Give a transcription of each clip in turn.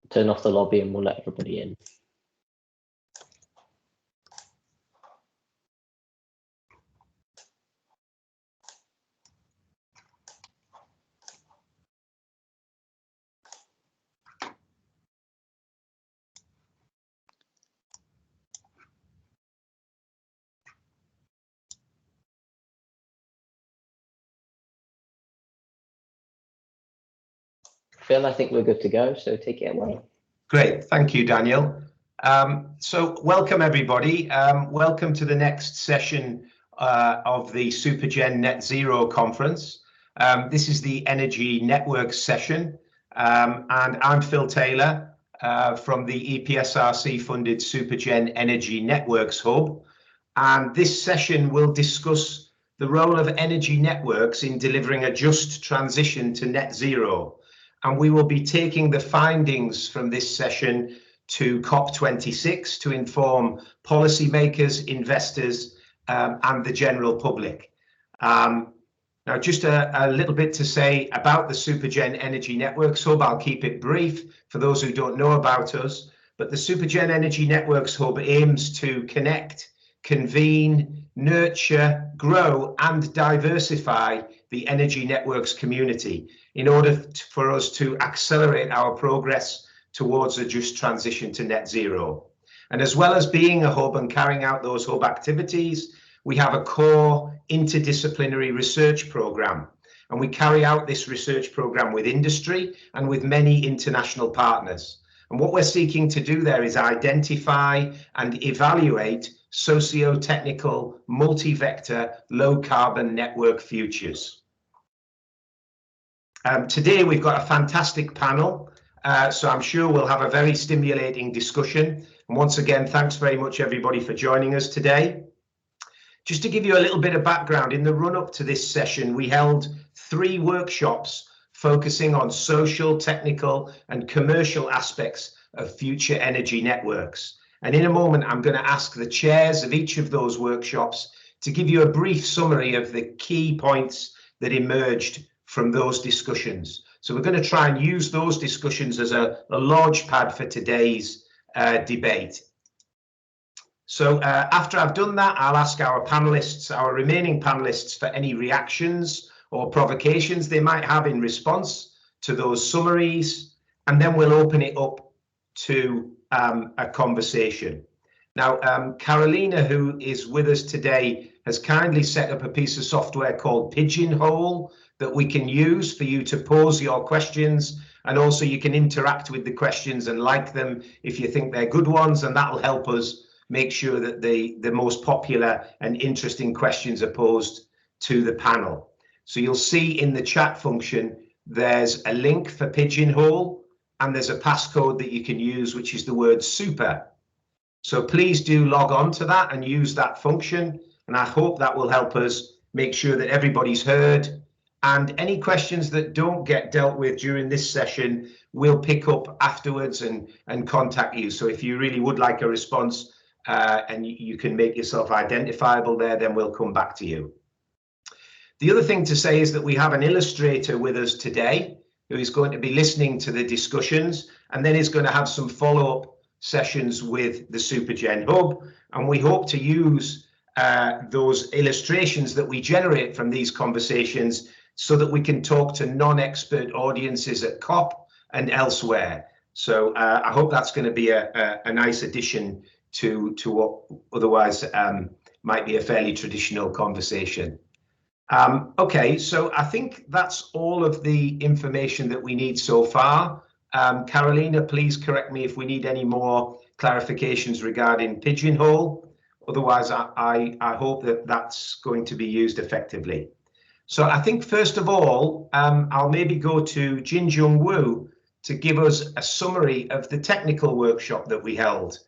turn off the lobby and we'll let everybody in. Phil, I think we're good to go, so take it away. Great, thank you, Daniel. So welcome everybody. Welcome to the next session of the Supergen Net Zero Conference. This is the Energy Networks session, and I'm Phil Taylor from the EPSRC funded Supergen Energy Networks Hub. And this session will discuss the role of energy networks in delivering a just transition to net zero. And we will be taking the findings from this session to COP26 to inform policymakers, investors, and the general public. Now, just a little bit to say about the Supergen Energy Networks Hub. I'll keep it brief for those who don't know about us, but the Supergen Energy Networks Hub aims to connect, convene, nurture, grow, and diversify the energy networks community in order for us to accelerate our progress towards a just transition to net zero. And as well as being a hub and carrying out those hub activities, we have a core interdisciplinary research program. And we carry out this research program with industry and with many international partners. And what we're seeking to do there is identify and evaluate socio-technical, multi-vector, low-carbon network futures. Today we've got a fantastic panel, so I'm sure we'll have a very stimulating discussion. And once again, thanks very much everybody for joining us today. Just to give you a little bit of background, in the run-up to this session, we held 3 workshops focusing on social, technical, and commercial aspects of future energy networks. And in a moment, I'm going to ask the chairs of each of those workshops to give you a brief summary of the key points that emerged from those discussions. So we're going to try and use those discussions as a launch pad for today's debate. So after I've done that, I'll ask our panelists, our remaining panelists, for any reactions or provocations they might have in response to those summaries, and then we'll open it up to a conversation. Now, Carolina, who is with us today, has kindly set up a piece of software called Pigeonhole that we can use for you to pose your questions, and also you can interact with the questions and like them if you think they're good ones, and that will help us make sure that the most popular and interesting questions are posed to the panel. So you'll see in the chat function there's a link for Pigeonhole, and there's a passcode that you can use, which is the word super. So please do log on to that and use that function, and I hope that will help us make sure that everybody's heard. And any questions that don't get dealt with during this session, we'll pick up afterwards and contact you. So if you really would like a response and you can make yourself identifiable there, then we'll come back to you. The other thing to say is that we have an illustrator with us today who is going to be listening to the discussions, and then is going to have some follow-up sessions with the Supergen Hub. And we hope to use those illustrations that we generate from these conversations so that we can talk to non-expert audiences at COP and elsewhere. So I hope that's going to be a nice addition to what otherwise might be a fairly traditional conversation. Okay, so I think that's all of the information that we need so far. Carolina, please correct me if we need any more clarifications regarding Pigeonhole. Otherwise, I hope that that's going to be used effectively. So I think first of all, I'll maybe go to Jinjung Wu to give us a summary of the technical workshop that we held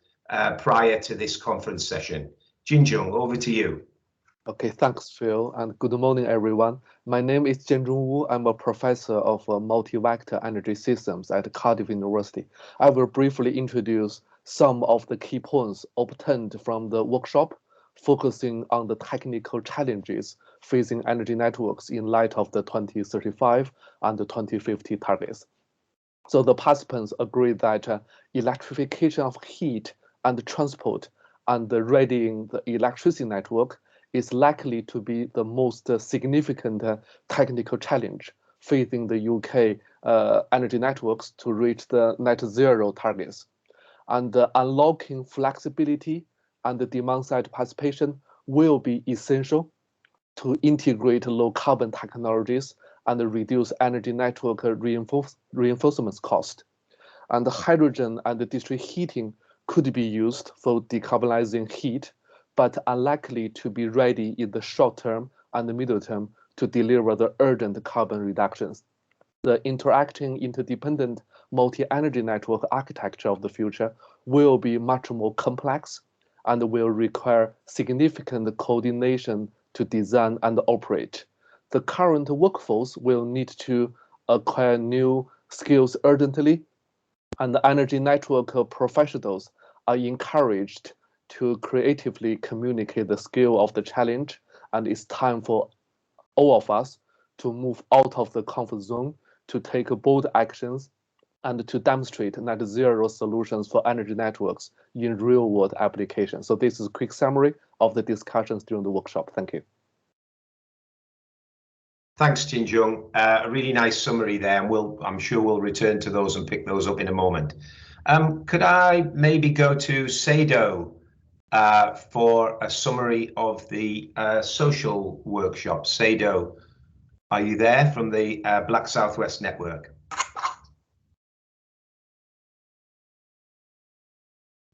prior to this conference session. Jinjung, over to you. Okay, thanks, Phil, and good morning, everyone. My name is Jinjung Wu. I'm a professor of multi-vector energy systems at Cardiff University. I will briefly introduce some of the key points obtained from the workshop, focusing on the technical challenges facing energy networks in light of the 2035 and the 2050 targets. So the participants agreed that electrification of heat and transport and readying the electricity network is likely to be the most significant technical challenge facing the UK energy networks to reach the net zero targets. And unlocking flexibility and the demand-side participation will be essential to integrate low carbon technologies and reduce energy network reinforcement cost. And hydrogen and district heating could be used for decarbonizing heat, but unlikely to be ready in the short term and the middle term to deliver the urgent carbon reductions. The interacting interdependent multi-energy network architecture of the future will be much more complex and will require significant coordination to design and operate. The current workforce will need to acquire new skills urgently, and the energy network professionals are encouraged to creatively communicate the scale of the challenge, and it's time for all of us to move out of the comfort zone, to take bold actions, and to demonstrate net zero solutions for energy networks in real world applications. So this is a quick summary of the discussions during the workshop. Thank you. Thanks, Jinjung. A really nice summary there, and I'm sure we'll return to those and pick those up in a moment. Could I maybe go to Sado for a summary of the social workshop? Sado, are you there from the Black Southwest Network?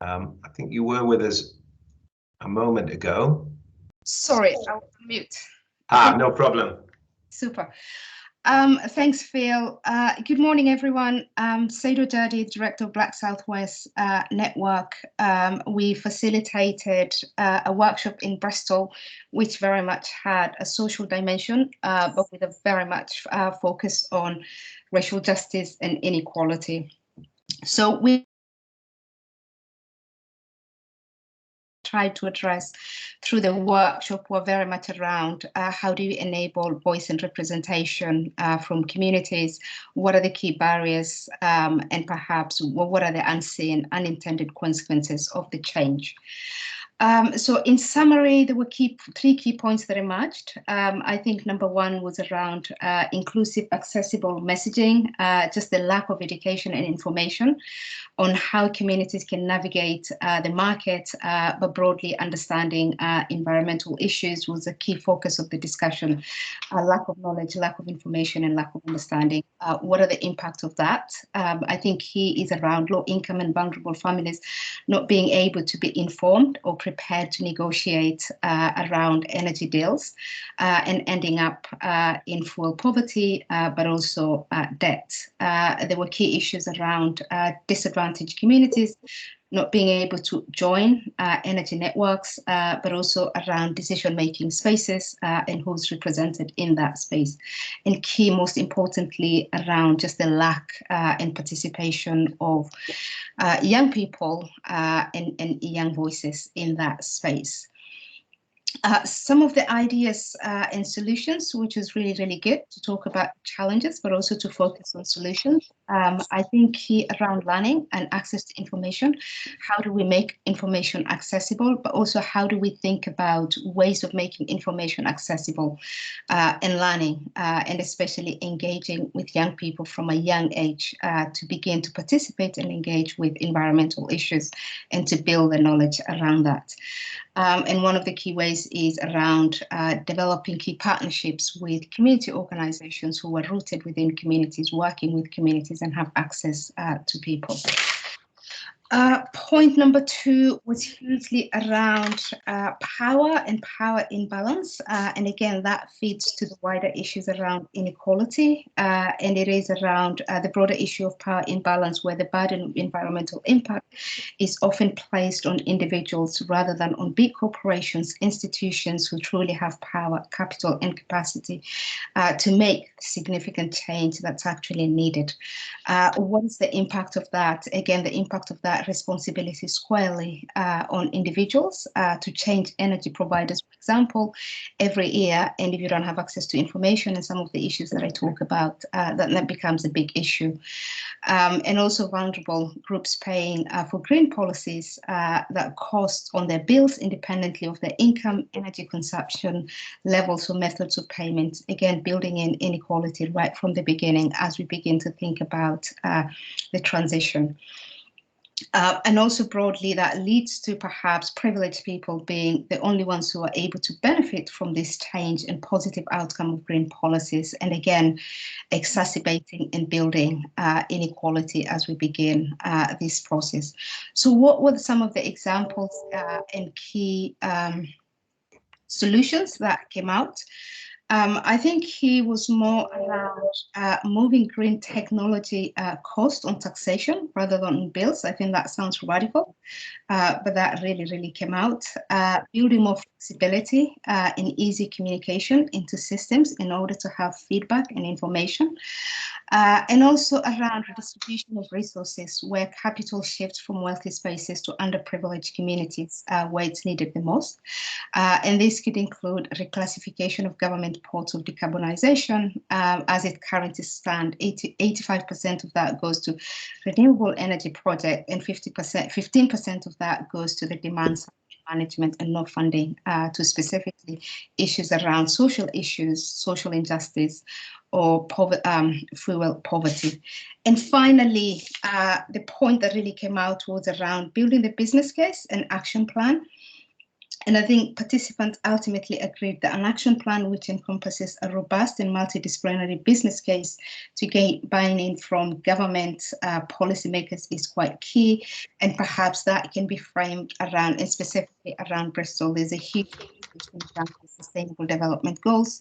I think you were with us a moment ago. Sorry, I was on mute. No problem. Super. Thanks, Phil. Good morning, everyone. Sado Jadi, Director of Black Southwest Network. We facilitated a workshop in Bristol, which very much had a social dimension, but with a very much focus on racial justice and inequality. So we tried to address through the workshop were very much around how do you enable voice and representation from communities, what are the key barriers, and perhaps what are the unseen, unintended consequences of the change. So in summary, there were three key points that emerged. I think number one was around inclusive, accessible messaging, just the lack of education and information on how communities can navigate the market, but broadly understanding environmental issues was a key focus of the discussion. Lack of knowledge, lack of information, and lack of understanding. What are the impacts of that? I think key is around low income and vulnerable families not being able to be informed or prepared to negotiate around energy deals and ending up in fuel poverty, but also debt. There were key issues around disadvantaged communities not being able to join energy networks, but also around decision-making spaces and who's represented in that space. And key, most importantly, around just the lack and participation of young people and young voices in that space. Some of the ideas and solutions, which is really, really good to talk about challenges, but also to focus on solutions. I think key around learning and access to information. How do we make information accessible, but also how do we think about ways of making information accessible and learning, and especially engaging with young people from a young age to begin to participate and engage with environmental issues and to build the knowledge around that. And one of the key ways is around developing key partnerships with community organizations who are rooted within communities, working with communities and have access to people. Point number two was hugely around power and power imbalance. And again, that feeds to the wider issues around inequality. And it is around the broader issue of power imbalance, where the burden of environmental impact is often placed on individuals rather than on big corporations, institutions who truly have power, capital, and capacity to make significant change that's actually needed. What is the impact of that? Again, the impact of that responsibility squarely on individuals to change energy providers, for example, every year. And if you don't have access to information and some of the issues that I talk about, that becomes a big issue. And also vulnerable groups paying for green policies that cost on their bills independently of their income, energy consumption levels or methods of payment, again, building in inequality right from the beginning as we begin to think about the transition. And also broadly, that leads to perhaps privileged people being the only ones who are able to benefit from this change and positive outcome of green policies, and again, exacerbating and building inequality as we begin this process. So what were some of the examples and key solutions that came out? I think he was more around moving green technology cost on taxation rather than on bills. I think that sounds radical, but that really came out. Building more flexibility and easy communication into systems in order to have feedback and information. And also around redistribution of resources where capital shifts from wealthy spaces to underprivileged communities where it's needed the most. And this could include reclassification of government ports of decarbonization. As it currently stands, 85% of that goes to renewable energy projects, and 15% of that goes to the demand side management and no funding to specifically issues around social issues, social injustice, or fuel poverty. And finally, the point that really came out was around building the business case and action plan. And I think participants ultimately agreed that an action plan which encompasses a robust and multidisciplinary business case to gain buy-in from government policymakers is quite key. And perhaps that can be framed around, and specifically around Bristol, there's a huge sustainable development goals.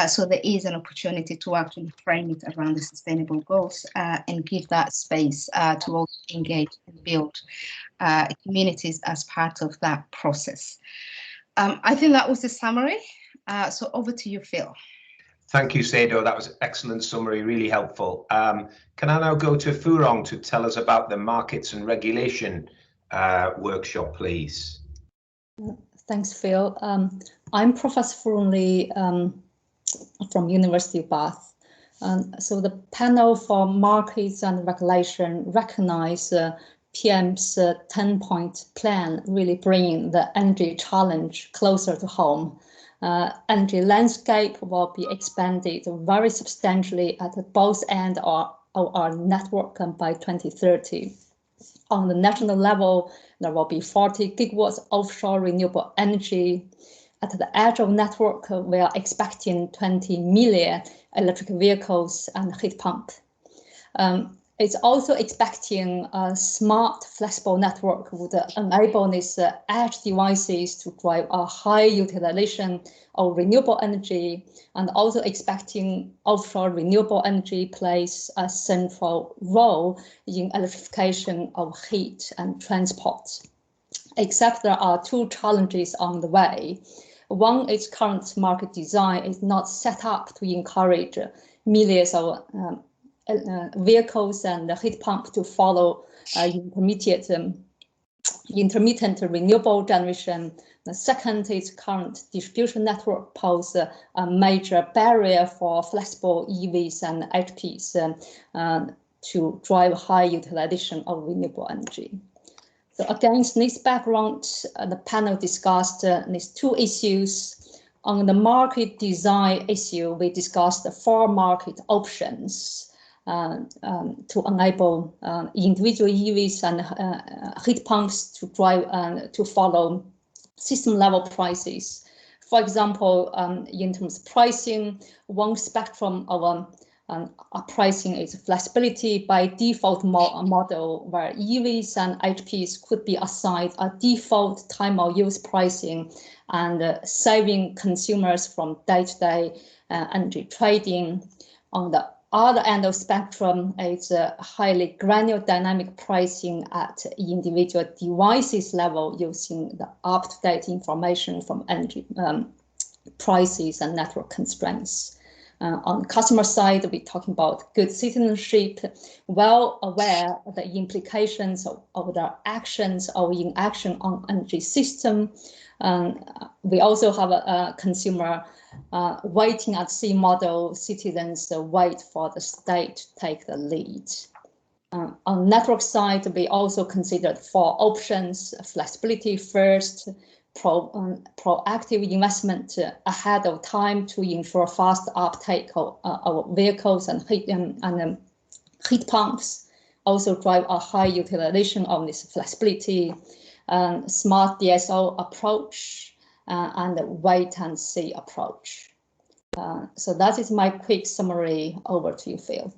So there is an opportunity to actually frame it around the sustainable goals and give that space to also engage and build communities as part of that process. I think that was the summary. So over to you, Phil. Thank you, Sado. That was an excellent summary, really helpful. Can I now go to Furong to tell us about the markets and regulation workshop, please? Thanks, Phil. I'm Professor Furong Lee from University of Bath. So the panel for markets and regulation recognize PM's 10-point plan, really bringing the energy challenge closer to home. Energy landscape will be expanded very substantially at both ends of our network by 2030. On the national level, there will be 40 gigawatts offshore renewable energy. At the edge of network, we are expecting 20 million electric vehicles and heat pumps. It's also expecting a smart, flexible network would enable these edge devices to drive a high utilization of renewable energy, and also expecting offshore renewable energy plays a central role in electrification of heat and transport. Except there are two challenges on the way. One is current market design is not set up to encourage millions of vehicles and heat pumps to follow intermittent renewable generation. The second is current distribution network pose a major barrier for flexible EVs and HPs to drive high utilization of renewable energy. So against this background, the panel discussed these two issues. On the market design issue, we discussed the 4 market options to enable individual EVs and heat pumps to drive to follow system level prices. For example, in terms of pricing, one spectrum of pricing is flexibility by default model, where EVs and HPs could be assigned a default time of use pricing and saving consumers from day-to-day energy trading. On the other end of spectrum is highly granular dynamic pricing at individual devices level using the up-to-date information from energy prices and network constraints. On the customer side, we're talking about good citizenship, well aware of the implications of their actions or inaction on energy system. We also have a consumer waiting and see model. Citizens wait for the state to take the lead. On network side, we also considered 4 options: flexibility first, proactive investment ahead of time to ensure fast uptake of vehicles and heat pumps, also drive a high utilization of this flexibility, smart DSO approach, and wait and see approach. So that is my quick summary. Over to you, Phil.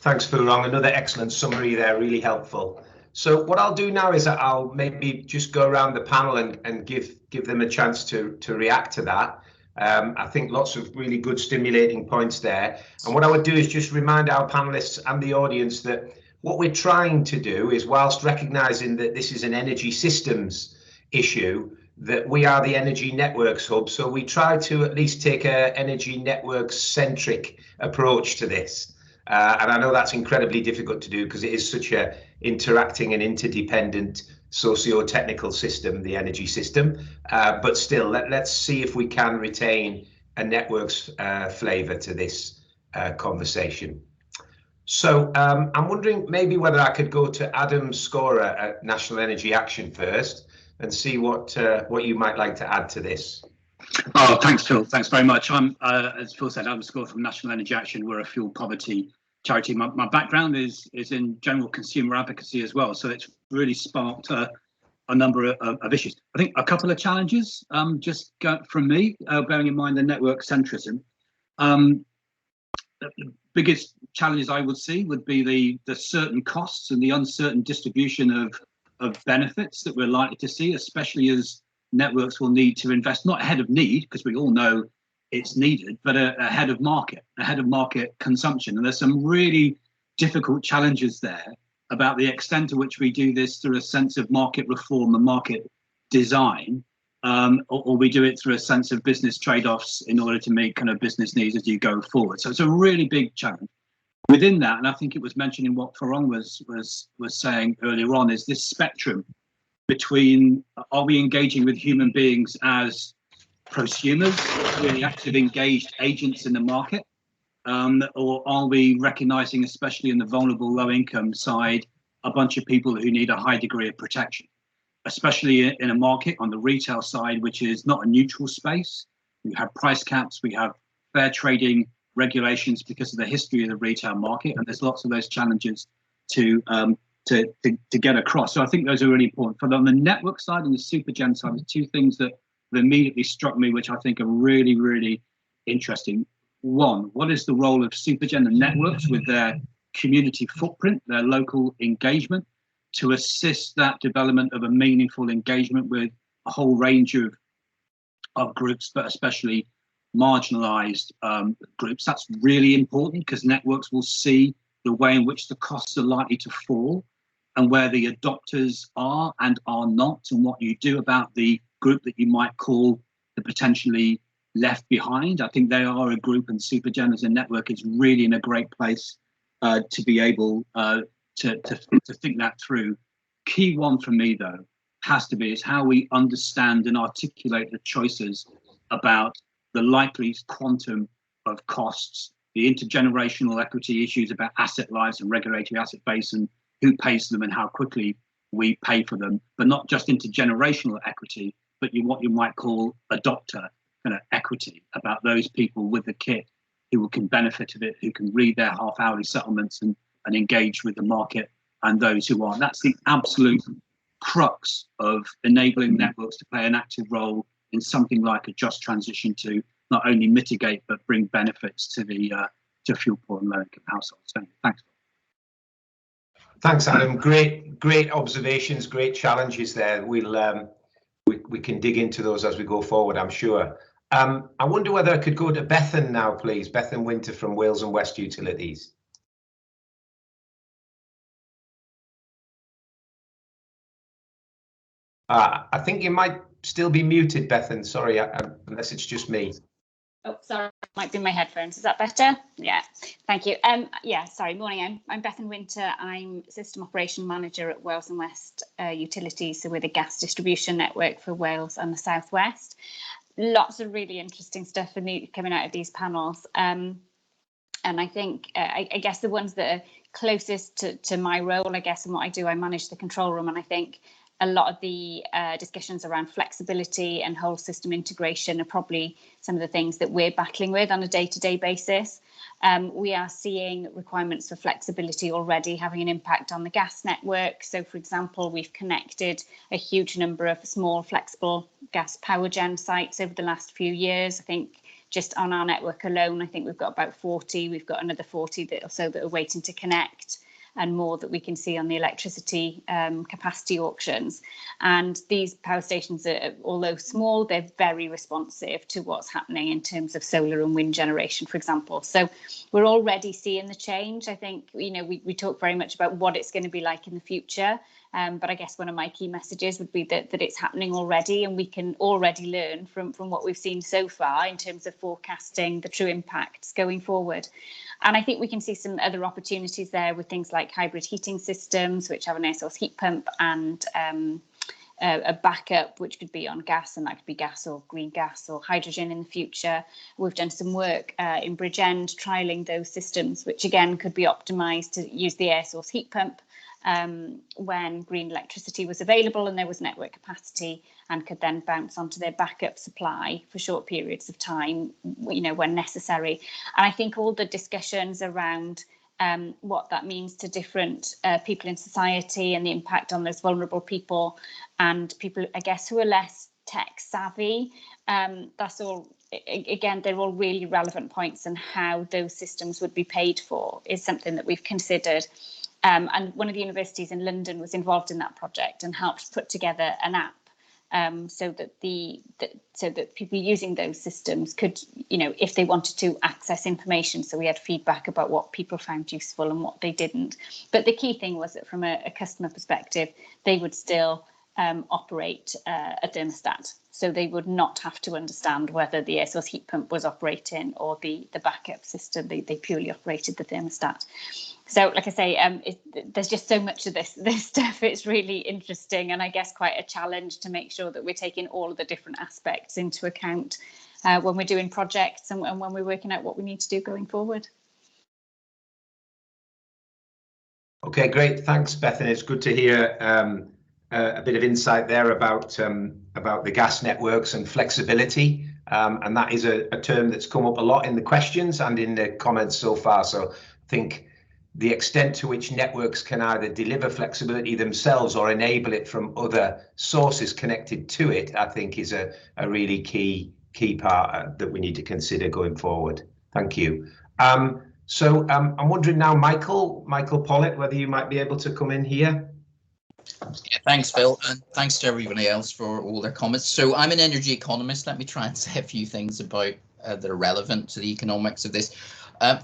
Thanks, Fu Rong. Another excellent summary there, really helpful. So what I'll do now is I'll maybe just go around the panel and give them a chance to react to that. I think lots of really good stimulating points there. And what I would do is just remind our panelists and the audience that what we're trying to do is, whilst recognizing that this is an energy systems issue, that we are the energy networks hub. So we try to at least take a energy network centric approach to this. And I know that's incredibly difficult to do because it is such a interacting and interdependent socio-technical system, the energy system. But still, let's see if we can retain a networks flavor to this conversation. So I'm wondering maybe whether I could go to Adam Scorer at National Energy Action first and see what you might like to add to this. Oh, thanks, Phil. Thanks very much. I'm, as Phil said, Adam Scorer from National Energy Action. We're a fuel poverty charity. My background is in general consumer advocacy as well, so it's really sparked a number of issues. I think a couple of challenges just from me, bearing in mind the network centrism. The biggest challenges I would see would be the certain costs and the uncertain distribution of benefits that we're likely to see, especially as networks will need to invest, not ahead of need, because we all know it's needed, but ahead of market consumption. And there's some really difficult challenges there about the extent to which we do this through a sense of market reform and market design, or we do it through a sense of business trade-offs in order to meet kind of business needs as you go forward. So it's a really big challenge. Within that, and I think it was mentioned in what Farong was saying earlier on, is this spectrum between, are we engaging with human beings as prosumers, really active, engaged agents in the market, or are we recognizing, especially in the vulnerable low-income side, a bunch of people who need a high degree of protection, especially in a market on the retail side, which is not a neutral space. We have price caps, we have fair trading regulations because of the history of the retail market, and there's lots of those challenges to get across. So I think those are really important. But on the network side and the Supergen side, there's 2 things that immediately struck me, which I think are really, really interesting. One, what is the role of Supergen and networks with their community footprint, their local engagement, to assist that development of a meaningful engagement with a whole range of groups, but especially marginalized groups? That's really important because networks will see the way in which the costs are likely to fall and where the adopters are and are not, and what you do about the group that you might call the potentially left behind. I think they are a group, and Supergen as a network is really in a great place to be able to think that through. Key one for me, though, has to be is how we understand and articulate the choices about the likely quantum of costs, the intergenerational equity issues about asset lives and regulatory asset base and who pays them and how quickly we pay for them, but not just intergenerational equity, but what you might call adopter kind of equity, about those people with the kit who can benefit of it, who can read their half-hourly settlements and engage with the market, and those who aren't. That's the absolute crux of enabling networks to play an active role in something like a just transition to not only mitigate but bring benefits to the to fuel poor and low-income households. So, thanks. Thanks, Adam. Great observations, great challenges there. We'll we can dig into those as we go forward, I'm sure. I wonder whether I could go to Bethan now, please. Bethan Winter from Wales and West Utilities. I think you might still be muted, Bethan. Sorry, unless it's just me. Oh, sorry, might be my headphones. Is that better? Yeah, thank you. Yeah, sorry, morning. I'm Bethan Winter. I'm System Operation Manager at Wales and West Utilities, so we're the gas distribution network for Wales and the South West. Lots of really interesting stuff coming out of these panels. And I think, I guess the ones that are closest to my role, I guess, and what I do, I manage the control room, and I think a lot of the discussions around flexibility and whole system integration are probably some of the things that we're battling with on a day-to-day basis. We are seeing requirements for flexibility already having an impact on the gas network. So, for example, we've connected a huge number of small flexible gas power gen sites over the last few years. I think just on our network alone, I think we've got about 40. We've got another 40 or so that are waiting to connect, and more that we can see on the electricity capacity auctions. And these power stations are, although small, they're very responsive to what's happening in terms of solar and wind generation, for example. So we're already seeing the change. I think, you know, we talk very much about what it's going to be like in the future. But I guess one of my key messages would be that it's happening already, and we can already learn from what we've seen so far in terms of forecasting the true impacts going forward. And I think we can see some other opportunities there with things like hybrid heating systems, which have an air source heat pump and a backup, which could be on gas, and that could be gas or green gas or hydrogen in the future. We've done some work in Bridgend trialling those systems, which again could be optimised to use the air source heat pump when green electricity was available and there was network capacity, and could then bounce onto their backup supply for short periods of time, you know, when necessary. And I think all the discussions around what that means to different people in society and the impact on those vulnerable people and people, I guess, who are less tech savvy, that's all, again, they're all really relevant points, and how those systems would be paid for is something that we've considered. And one of the universities in London was involved in that project and helped put together an app so that people using those systems could, you know, if they wanted to access information. So we had feedback about what people found useful and what they didn't. But the key thing was that from a customer perspective, they would still operate a thermostat. So they would not have to understand whether the air source heat pump was operating or the backup system. They purely operated the thermostat. So, like I say, there's just so much of this stuff. It's really interesting, and I guess quite a challenge to make sure that we're taking all of the different aspects into account when we're doing projects and when we're working out what we need to do going forward. Okay, great. Thanks, Bethan. It's good to hear a bit of insight there about the gas networks and flexibility. And that is a term that's come up a lot in the questions and in the comments so far. So I think the extent to which networks can either deliver flexibility themselves or enable it from other sources connected to it, I think is a really key part that we need to consider going forward. Thank you. So I'm wondering now, Michael Pollitt, whether you might be able to come in here. Yeah, thanks, Phil, and thanks to everybody else for all their comments. So I'm an energy economist. Let me try and say a few things about that are relevant to the economics of this.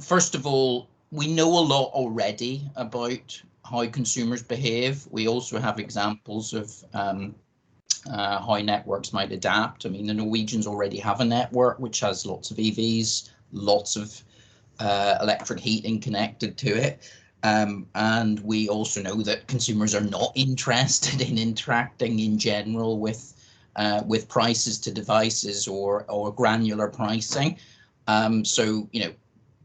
First of all, we know a lot already about how consumers behave. We also have examples of how networks might adapt. I mean, the Norwegians already have a network which has lots of EVs, lots of electric heating connected to it. And we also know that consumers are not interested in interacting in general with prices to devices or granular pricing. So, you know,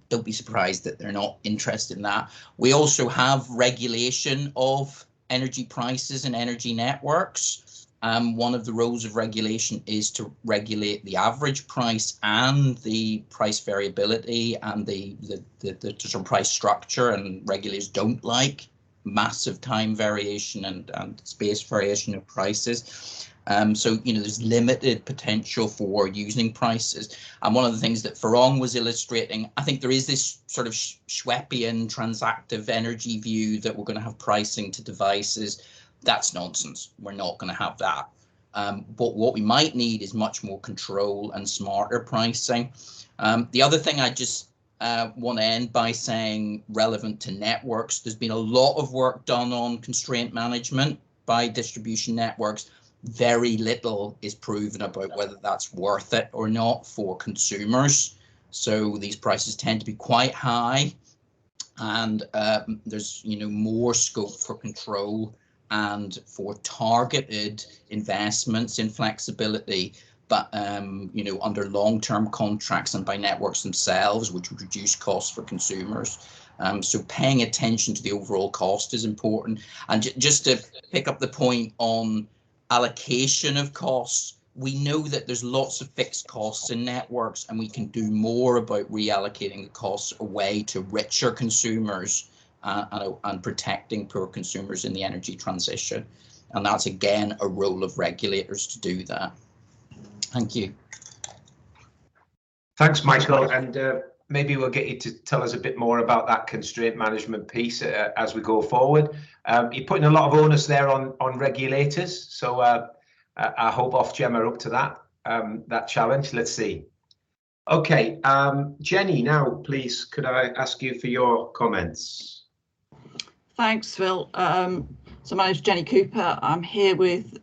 don't be surprised that they're not interested in that. We also have regulation of energy prices and energy networks. One of the roles of regulation is to regulate the average price and the price variability and the sort of price structure, and regulators don't like massive time variation and space variation of prices. So, you know, there's limited potential for using prices. And one of the things that Farong was illustrating, I think there is this sort of Schweppian transactive energy view that we're going to have pricing to devices. That's nonsense. We're not going to have that. But what we might need is much more control and smarter pricing. The other thing I just want to end by saying, relevant to networks, there's been a lot of work done on constraint management by distribution networks. very little is proven about whether that's worth it or not for consumers. So these prices tend to be quite high, and there's more scope for control and for targeted investments in flexibility, but under long-term contracts and by networks themselves, which would reduce costs for consumers. So paying attention to the overall cost is important. And just to pick up the point on allocation of costs, we know that there's lots of fixed costs in networks, and we can do more about reallocating the costs away to richer consumers and protecting poor consumers in the energy transition. And that's, again, a role of regulators to do that. Thank you. Thanks, Michael. And maybe we'll get you to tell us a bit more about that constraint management piece as we go forward. You're putting a lot of onus there on regulators. So I hope Ofgem are up to that challenge. Let's see. Okay, Jenny, now please, could I ask you for your comments? Thanks, Phil. So my name's Jenny Cooper. I'm here with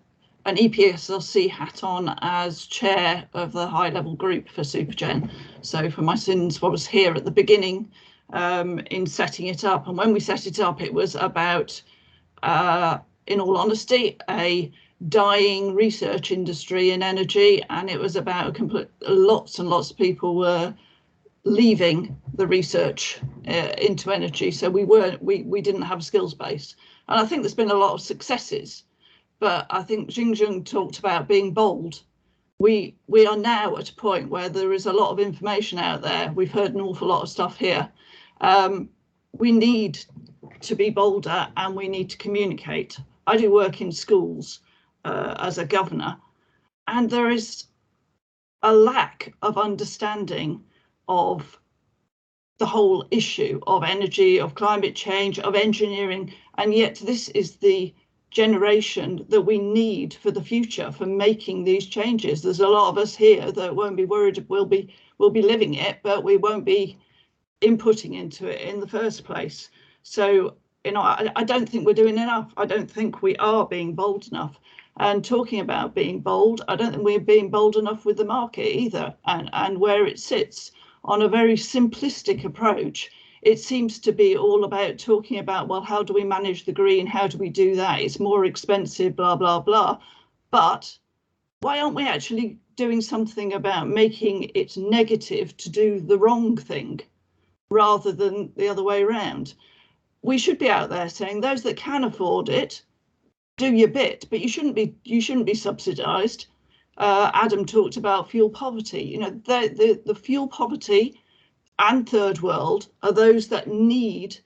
an EPSLC hat on as chair of the high-level group for Supergen. So for my sins, I was here at the beginning in setting it up. And when we set it up, it was about, in all honesty, a dying research industry in energy, and it was about lots and lots of people were leaving the research into energy. So we didn't have a skills base, and I think there's been a lot of successes. But I think Xingjun talked about being bold. We are now at a point where there is a lot of information out there. We've heard an awful lot of stuff here. We need to be bolder, and we need to communicate. I do work in schools as a governor, and there is a lack of understanding of the whole issue of energy, of climate change, of engineering, and yet this is the generation that we need for the future for making these changes. There's a lot of us here that won't be worried we'll be living it, but we won't be inputting into it in the first place. So I don't think we're doing enough. I don't think we are being bold enough. And talking about being bold, I don't think we're being bold enough with the market either, and where it sits on a very simplistic approach. It seems to be all about talking about, well, how do we manage the green? How do we do that? It's more expensive, blah, blah, blah. But why aren't we actually doing something about making it negative to do the wrong thing rather than the other way around? We should be out there saying those that can afford it, do your bit, but you shouldn't be subsidised. Adam talked about fuel poverty. The fuel poverty and third world are those that need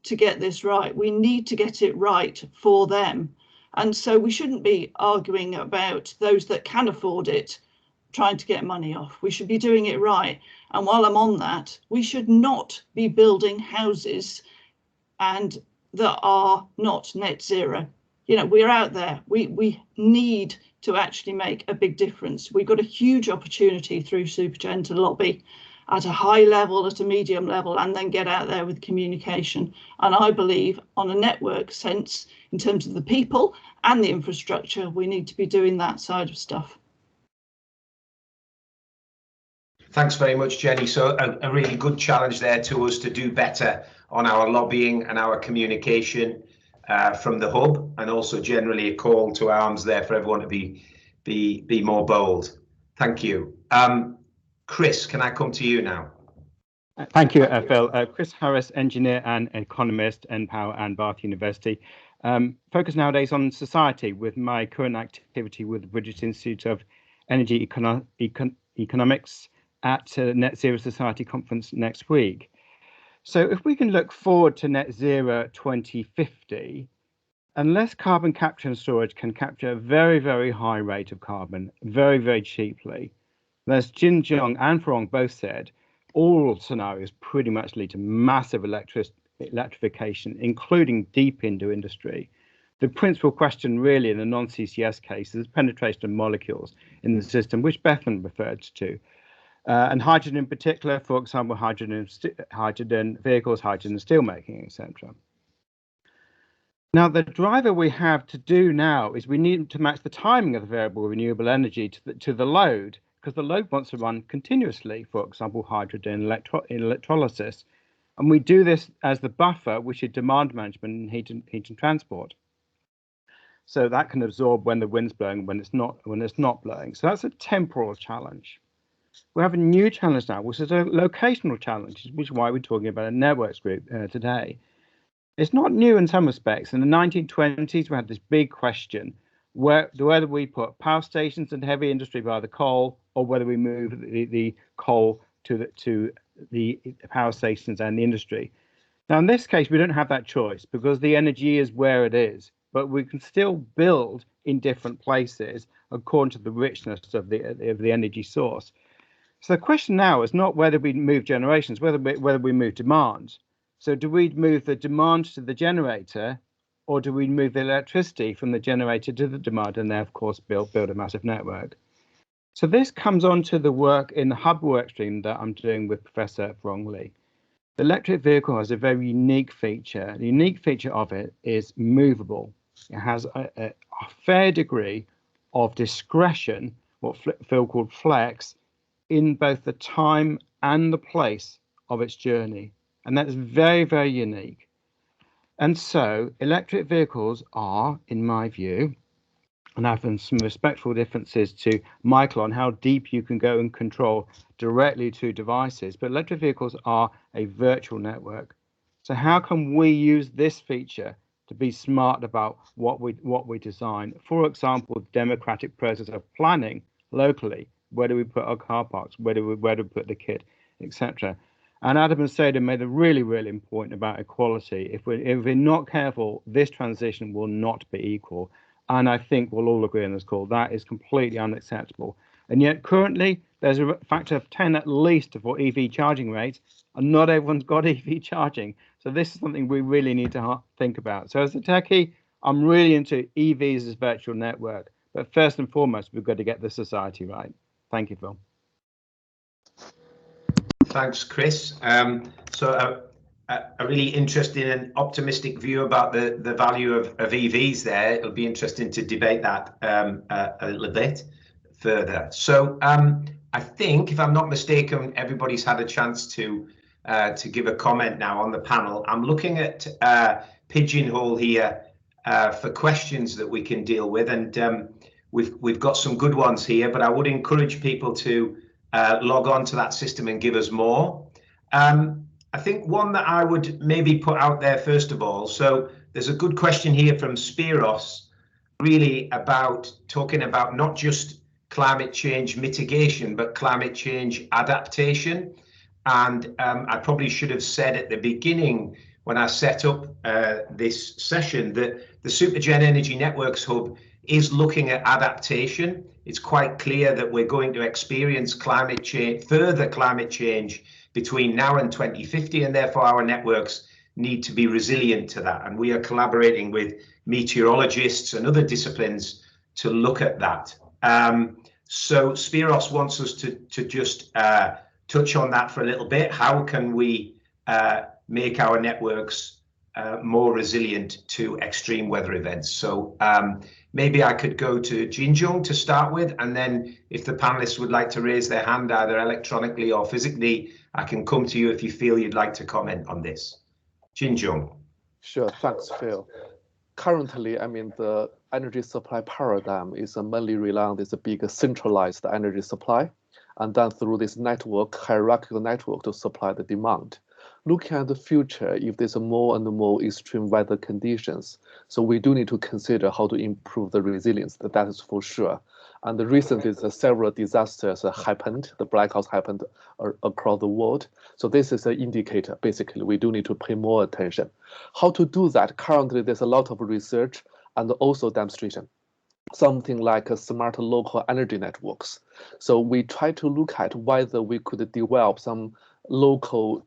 to get this right. We need to get it right for them. And so we shouldn't be arguing about those that can afford it, trying to get money off. We should be doing it right. And while I'm on that, we should not be building houses and that are not net zero. We're out there. We need to actually make a big difference. We've got a huge opportunity through Supergen to lobby at a high level, at a medium level, and then get out there with communication. And I believe on a network sense, in terms of the people and the infrastructure, we need to be doing that side of stuff. Thanks very much, Jenny. So a really good challenge there to us to do better on our lobbying and our communication from the hub, and also generally a call to arms there for everyone to be more bold. Thank you. Chris, can I come to you now? Thank you, Phil. Chris Harris, engineer and economist, NPower and Bath University. Focus nowadays on society with my current activity with the British Institute of Energy Economics at Net Zero Society Conference next week. So if we can look forward to net zero 2050, unless carbon capture and storage can capture a very, very high rate of carbon very, very cheaply, as Xingjun and Ferrong both said, all scenarios pretty much lead to massive electrification, including deep into industry. The principal question really in the non-CCS case is penetration of molecules in the system, which Bethan referred to. And hydrogen in particular, for example, hydrogen vehicles, hydrogen steelmaking, etc. Now, the driver we have to do now is we need to match the timing of the variable renewable energy to the load, because the load wants to run continuously, for example, hydrogen electrolysis. And we do this as the buffer, which is demand management and heat and transport. So that can absorb when the wind's blowing, when it's not blowing. So that's a temporal challenge. We have a new challenge now, which is a locational challenge, which is why we're talking about a networks group today. It's not new in some respects. In the 1920s, we had this big question, whether we put power stations and heavy industry via the coal, or whether we move the coal to the power stations and the industry. Now, in this case, we don't have that choice because the energy is where it is, but we can still build in different places according to the richness of the energy source. So the question now is not whether we move generations, whether we move demand. So do we move the demand to the generator, or do we move the electricity from the generator to the demand and then, of course, build a massive network? So this comes on to the work in the hub work stream that I'm doing with Professor Wrongley. The electric vehicle has a very unique feature. The unique feature of it is movable. It has a fair degree of discretion, what Phil called flex, in both the time and the place of its journey. And that's very, very unique. And so electric vehicles are, in my view, and I have some respectful differences to Michael on how deep you can go and control directly to devices, but electric vehicles are a virtual network. So how can we use this feature to be smart about what we design? For example, the democratic process of planning locally. Where do we put our car parks? Where do we put the kit, etc. And Adam and Seda made a really, really important about equality. If we're not careful, this transition will not be equal. And I think we'll all agree on this call that is completely unacceptable. And yet currently there's a factor of 10 at least for EV charging rates, and not everyone's got EV charging. So this is something we really need to think about. So as a techie, I'm really into EVs as virtual network. But first and foremost, we've got to get the society right. Thank you, Phil. Thanks, Chris. So a really interesting and optimistic view about the value of EVs there. It'll be interesting to debate that a little bit further. So I think, if I'm not mistaken, everybody's had a chance to give a comment now on the panel. I'm looking at Pigeonhole here for questions that we can deal with, and we've got some good ones here, but I would encourage people to log on to that system and give us more. I think one that I would maybe put out there first of all, so there's a good question here from Spiros, really about talking about not just climate change mitigation, but climate change adaptation. And I probably should have said at the beginning when I set up this session that the Supergen Energy Networks Hub is looking at adaptation. It's quite clear that we're going to experience climate change, further climate change between now and 2050, and therefore our networks need to be resilient to that. And we are collaborating with meteorologists and other disciplines to look at that. So Spiros wants us to just touch on that for a little bit. How can we make our networks more resilient to extreme weather events? So maybe I could go to Jinjung to start with, and then if the panelists would like to raise their hand either electronically or physically, I can come to you if you feel you'd like to comment on this. Jinjung. Sure, thanks, Phil. Currently, I mean, the energy supply paradigm is mainly rely on this big centralized energy supply, and then through this network, hierarchical network to supply the demand. Looking at the future, if there's more and more extreme weather conditions, so we do need to consider how to improve the resilience, that is for sure. And recently, several disasters happened, the blackouts happened across the world. So this is an indicator, basically, we do need to pay more attention. How to do that? Currently, there's a lot of research and also demonstration. Something like a smart local energy networks. So we try to look at whether we could develop some local,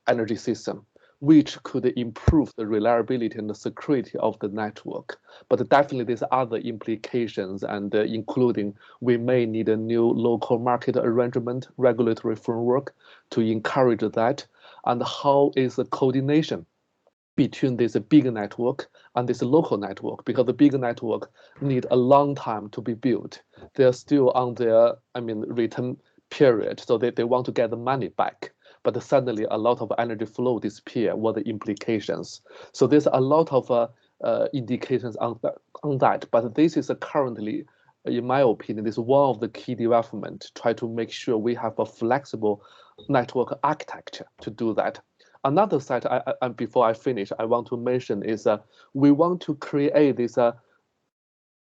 energy system, which could improve the reliability and the security of the network. But definitely there's other implications, and including we may need a new local market arrangement, regulatory framework to encourage that. And how is the coordination between this big network and this local network, because the big network need a long time to be built. They're still on their, return period, so they want to get the money back. But suddenly a lot of energy flow disappear. What are the implications? So there's a lot of indications on that. But this is currently, in my opinion, is one of the key development. Try to make sure we have a flexible network architecture to do that. Another side, before I finish, I want to mention is we want to create this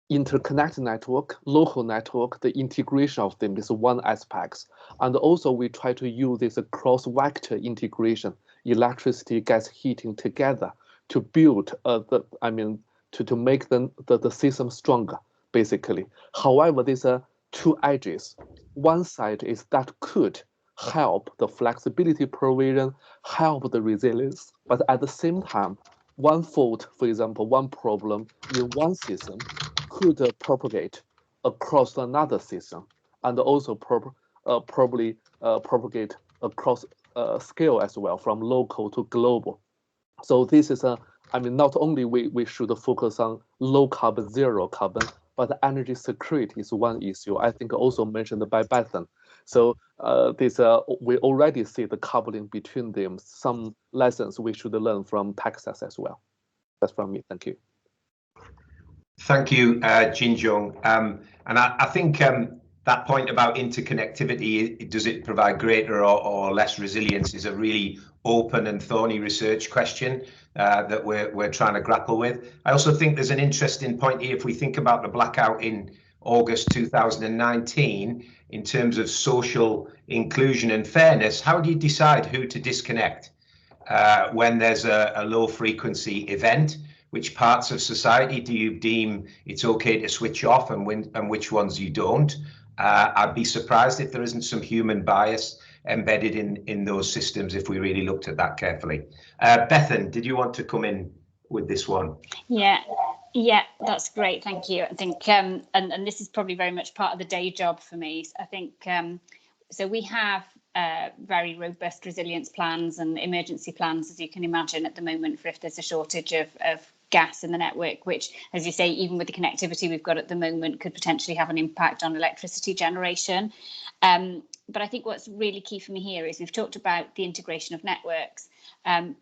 interconnected network, local network. The integration of them is one aspect, and also we try to use this cross-vector integration, electricity, gas, heating together to build to make the system stronger, basically. However, there's two edges. One side is that could help the flexibility provision, help the resilience, but at the same time, one fault, for example, one problem in one system could propagate across another system, and also probably propagate across scale as well, from local to global. So this is not only we should focus on low carbon, zero carbon, but energy security is one issue. I think also mentioned by Bethan. So we already see the coupling between them. Some lessons we should learn from Texas as well. That's from me. Thank you. Thank you, Jinjong. And I think that point about interconnectivity, does it provide greater or less resilience, is a really open and thorny research question that we're trying to grapple with. I also think there's an interesting point here if we think about the blackout in August 2019 in terms of social inclusion and fairness. How do you decide who to disconnect when there's a low frequency event? Which parts of society do you deem it's okay to switch off, and which ones you don't? I'd be surprised if there isn't some human bias embedded in those systems if we really looked at that carefully. Bethan, did you want to come in with this one? Yeah, that's great. Thank you. I think, and this is probably very much part of the day job for me. I think, so we have very robust resilience plans and emergency plans, as you can imagine, at the moment, for if there's a shortage of gas in the network, which, as you say, even with the connectivity we've got at the moment, could potentially have an impact on electricity generation. But I think what's really key for me here is we've talked about the integration of networks,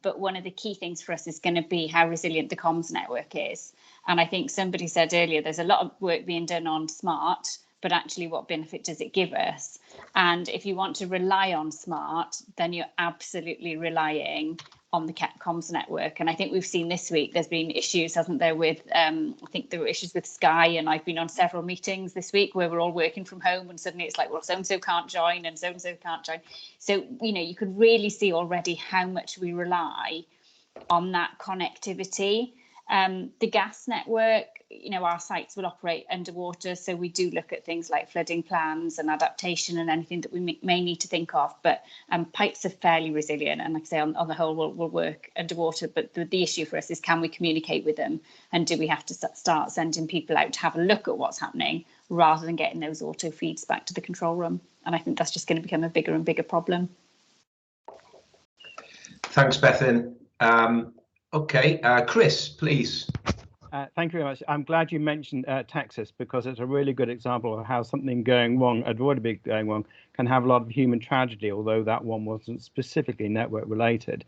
but one of the key things for us is going to be how resilient the comms network is. And I think somebody said earlier, there's a lot of work being done on smart, but actually what benefit does it give us? And if you want to rely on smart, then you're absolutely relying on the comms network. And I think we've seen this week, there's been issues, hasn't there, with, I think there were issues with Sky, and I've been on several meetings this week where we're all working from home, and suddenly it's like, well, so-and-so can't join and so-and-so can't join. So, you know, you could really see already how much we rely on that connectivity. The gas network, you know, our sites will operate underwater, so we do look at things like flooding plans and adaptation and anything that we may need to think of. But pipes are fairly resilient, and like I say, on the whole, will work underwater. But the issue for us is, can we communicate with them, and do we have to start sending people out to have a look at what's happening rather than getting those auto feeds back to the control room? And I think that's just going to become a bigger and bigger problem. Thanks, Bethan. Okay, Chris, please. Thank you very much. I'm glad you mentioned Texas, because it's a really good example of how something going wrong, avoidably going wrong, can have a lot of human tragedy, although that one wasn't specifically network related.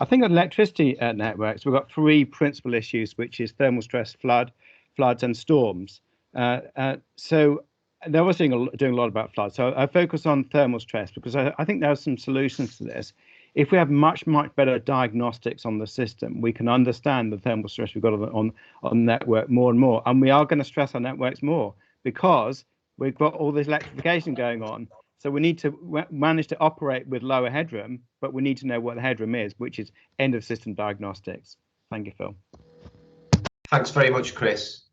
I think on electricity networks, we've got three principal issues, which is thermal stress, floods and storms. So they're also doing a lot about floods. So I focus on thermal stress because I think there are some solutions to this. If we have much better diagnostics on the system, we can understand the thermal stress we've got on the network more and more. And we are going to stress our networks more because we've got all this electrification going on. So we need to manage to operate with lower headroom, but we need to know what the headroom is, which is end of system diagnostics. Thank you, Phil. Thanks very much, Chris.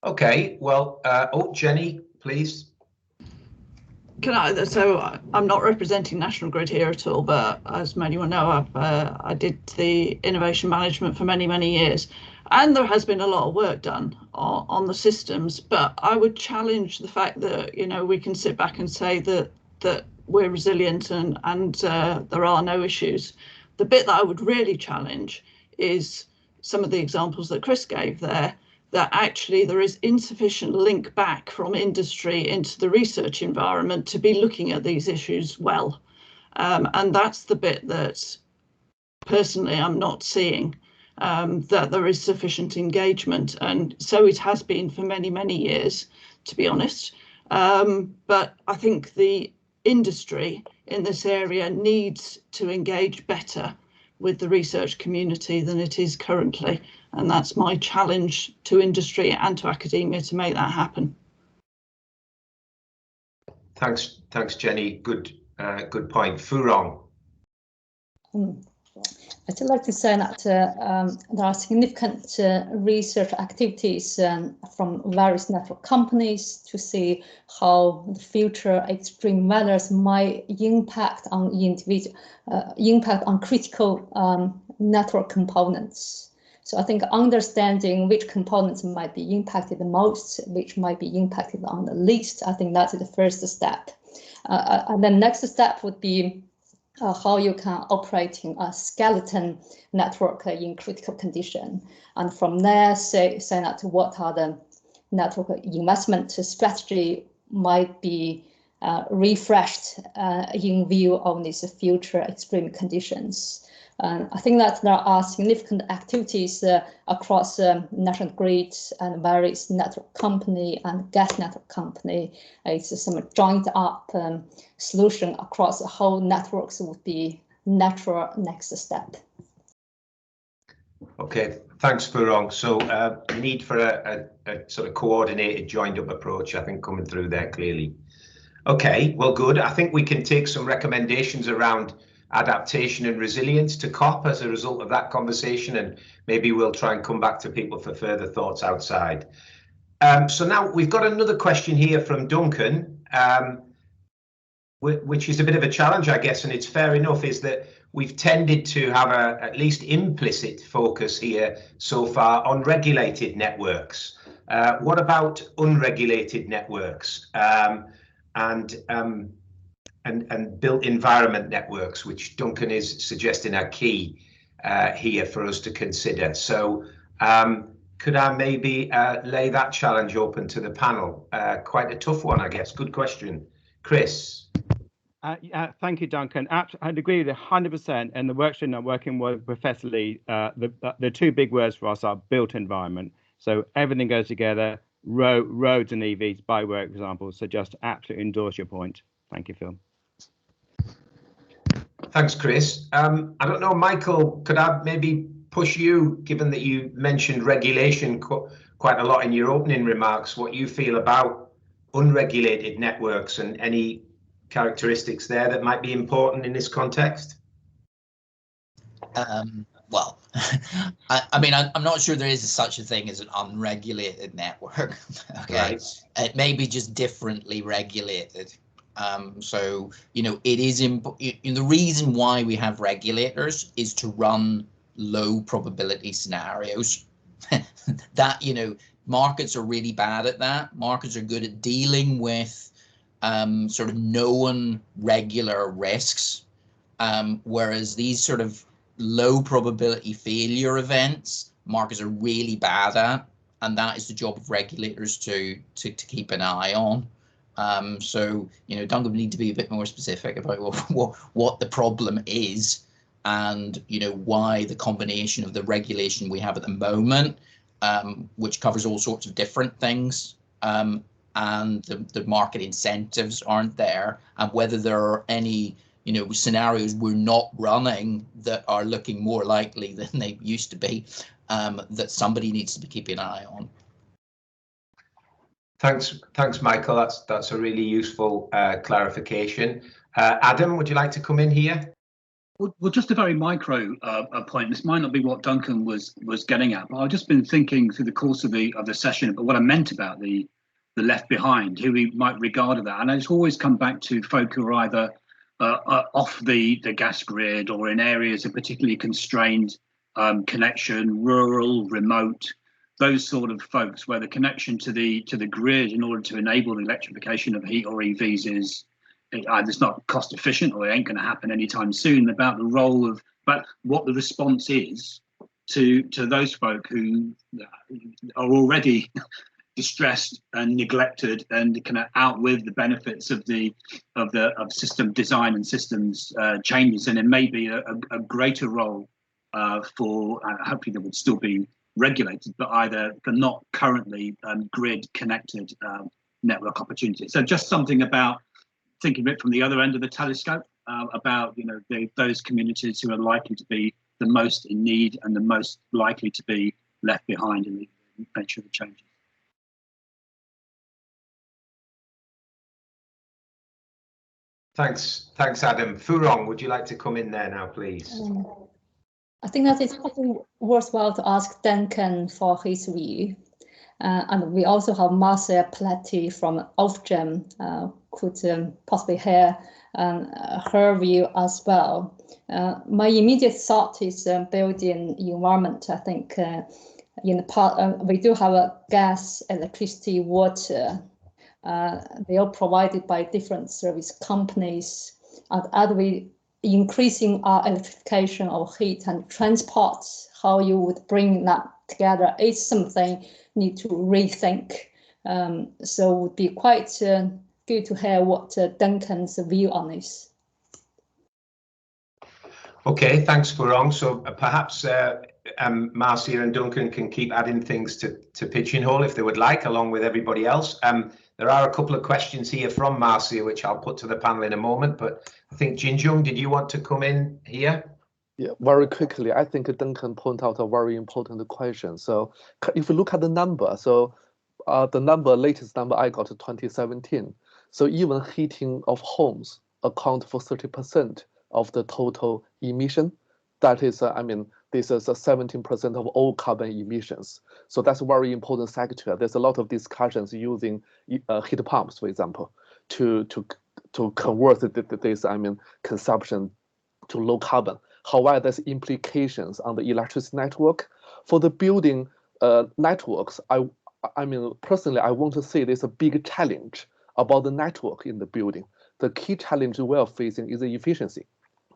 Okay, well, Jenny, please. So I'm not representing National Grid here at all, but as many will know, I did the innovation management for many years, and there has been a lot of work done on the systems. But I would challenge the fact that, you know, we can sit back and say that we're resilient and there are no issues. The bit that I would really challenge is some of the examples that Chris gave there, that actually there is insufficient link back from industry into the research environment to be looking at these issues well. And that's the bit that personally I'm not seeing, that there is sufficient engagement. And so it has been for many, many years, to be honest. But I think the industry in this area needs to engage better with the research community than it is currently. And that's my challenge to industry and to academia to make that happen. Thanks, Jenny. Good point. Furong. I'd like to say that there are significant research activities from various network companies to see how the future extreme weathers might impact on critical network components. So I think understanding which components might be impacted the most, which might be impacted on the least, I think that's the first step. And then next step would be how you can operating a skeleton network in critical condition, and from there say that what are the network investment strategy might be refreshed in view of these future extreme conditions. I think that there are significant activities across national grids and various network company and gas network company. It's some joint up solution across the whole networks would be natural next step. Okay, thanks, Furong. So need for a sort of coordinated, joined up approach, I think, coming through there clearly. Okay, well, good. I think we can take some recommendations around adaptation and resilience to COP as a result of that conversation, and maybe we'll try and come back to people for further thoughts outside. So now we've got another question here from Duncan, which is a bit of a challenge, I guess, and it's fair enough, is that we've tended to have a at least implicit focus here so far on regulated networks. What about unregulated networks and built environment networks, which Duncan is suggesting are key here for us to consider? So could I maybe lay that challenge open to the panel? Quite a tough one, I guess. Good question. Chris. Thank you, Duncan. I'd agree with 100%. And the workstream I'm working with Professor Lee, the two big words for us are built environment. So everything goes together, roads and EVs, by way of example. So just absolutely endorse your point. Thank you, Phil. Thanks, Chris. I don't know, Michael, could I maybe push you, given that you mentioned regulation quite a lot in your opening remarks, what you feel about unregulated networks and any characteristics there that might be important in this context? Well, I mean, I'm not sure there is such a thing as an unregulated network. Okay, right. It may be just differently regulated. So, you know, it is the reason why we have regulators is to run low probability scenarios. That, you know, markets are really bad at that. Markets are good at dealing with sort of known regular risks, whereas these sort of low probability failure events, markets are really bad at, and that is the job of regulators to keep an eye on. So, you know, Duncan, we need to be a bit more specific about what the problem is, and, you know, why the combination of the regulation we have at the moment, which covers all sorts of different things, and the market incentives aren't there, and whether there are any, you know, scenarios we're not running that are looking more likely than they used to be, that somebody needs to be keeping an eye on. Thanks, Michael. That's a really useful clarification. Adam, would you like to come in here? Well, just a very micro point. This might not be what Duncan was getting at, but I've just been thinking through the course of the session about what I meant about the left behind, who we might regard as that, and I just always come back to folk who are either off the gas grid or in areas of particularly constrained connection, rural, remote. Those sort of folks where the connection to the grid in order to enable the electrification of heat or EVs is either it's not cost efficient or it ain't going to happen anytime soon. About the role of, but what the response is to those folk who are already distressed and neglected and kind of outlive the benefits of system design and systems changes, and it may be a greater role for hopefully there would still be regulated, but either for not currently grid connected network opportunities. So just something about thinking of it from the other end of the telescope, about those communities who are likely to be the most in need and the most likely to be left behind in the nature of the changes. Thanks, Adam. Furong, would you like to come in there now, please? I think that it's probably worthwhile to ask Duncan for his view. And we also have Marcia Platti from Ofgem could possibly hear her view as well. My immediate thought is building environment. I think in the part we do have a gas, electricity, water. They are provided by different service companies, and as we increasing our electrification of heat and transport, how you would bring that together is something need to rethink. So it would be quite good to hear what Duncan's view on this. Okay, thanks, Furong. So perhaps Marcia and Duncan can keep adding things to Pigeonhole if they would like, along with everybody else. There are a couple of questions here from Marcia, which I'll put to the panel in a moment, but I think Jinjung, did you want to come in here? Yeah, very quickly, I think Duncan pointed out a very important question. So if you look at the number, so the latest number I got is 2017. So even heating of homes account for 30% of the total emission. That is, this is 17% of all carbon emissions. So that's a very important sector. There's a lot of discussions using heat pumps, for example, to convert this consumption to low carbon. However, there's implications on the electricity network. For the building networks, personally, I want to say there's a big challenge about the network in the building. The key challenge we are facing is the efficiency.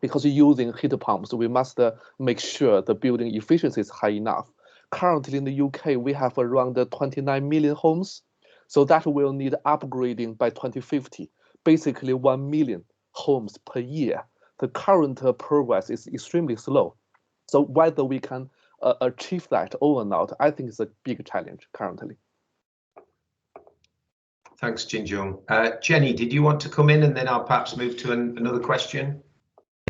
Because using heat pumps, we must make sure the building efficiency is high enough. Currently in the UK, we have around 29 million homes. So that will need upgrading by 2050, basically 1 million homes per year. The current progress is extremely slow. So whether we can achieve that or not, I think it's a big challenge currently. Thanks, Jinjung. Jenny, did you want to come in, and then I'll perhaps move to another question?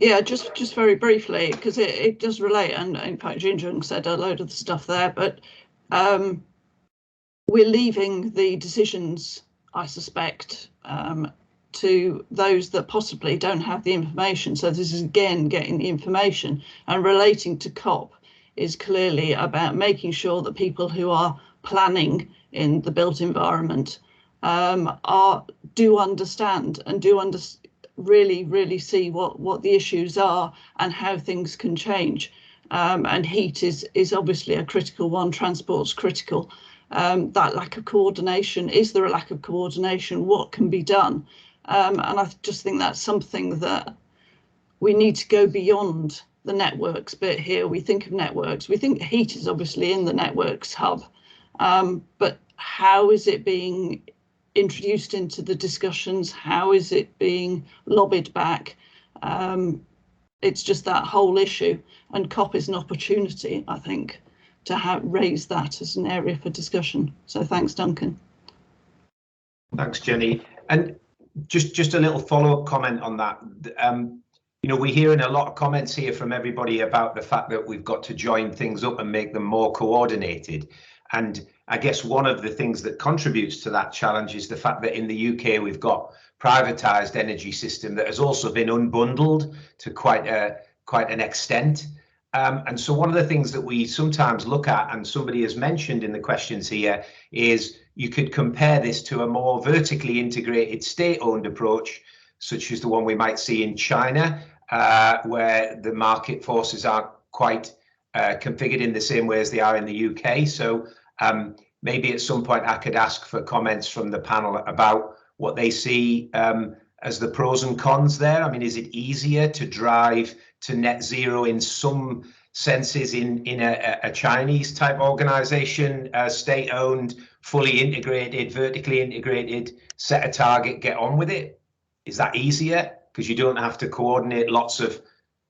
Yeah, just very briefly, because it does relate, and in fact Jinjung said a load of the stuff there, but we're leaving the decisions, I suspect, to those that possibly don't have the information. So this is again getting the information, and relating to COP is clearly about making sure that people who are planning in the built environment do understand and really see what the issues are and how things can change. And heat is obviously a critical one. Transport's critical. That lack of coordination, is there a lack of coordination? What can be done? And I just think that's something that we need to go beyond the networks bit here. We think of networks, we think heat is obviously in the networks hub, but how is it being introduced into the discussions? How is it being lobbied back? It's just that whole issue, and COP is an opportunity, I think, to raise that as an area for discussion. So thanks, Duncan. Thanks, Jenny. And just a little follow-up comment on that. We're hearing a lot of comments here from everybody about the fact that we've got to join things up and make them more coordinated. And I guess one of the things that contributes to that challenge is the fact that in the UK we've got privatised energy system that has also been unbundled to quite an extent. And so one of the things that we sometimes look at, and somebody has mentioned in the questions here, is you could compare this to a more vertically integrated state-owned approach, such as the one we might see in China, where the market forces aren't quite configured in the same way as they are in the UK. So maybe at some point I could ask for comments from the panel about what they see as the pros and cons there. I mean, is it easier to drive to net zero in some senses in a Chinese type organization, state-owned, fully integrated, vertically integrated, set a target, get on with it? Is that easier because you don't have to coordinate lots of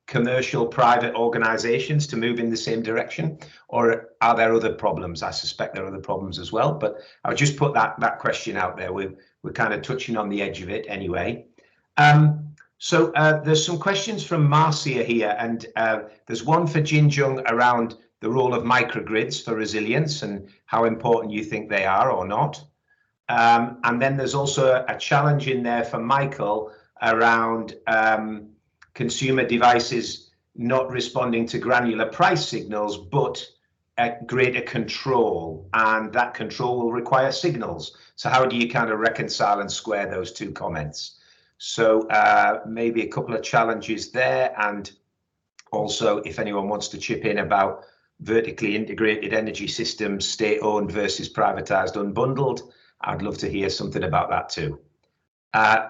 commercial private organizations to move in the same direction? Or are there other problems? I suspect there are other problems as well, but I'll just put that question out there. We're kind of touching on the edge of it anyway. So there's some questions from Marcia here, and there's one for Jinjung around the role of microgrids for resilience and how important you think they are or not. And then there's also a challenge in there for Michael around consumer devices not responding to granular price signals, but greater control, and that control will require signals. So how do you kind of reconcile and square those two comments? So maybe a couple of challenges there, and also if anyone wants to chip in about vertically integrated energy systems, state-owned versus privatized, unbundled, I'd love to hear something about that too.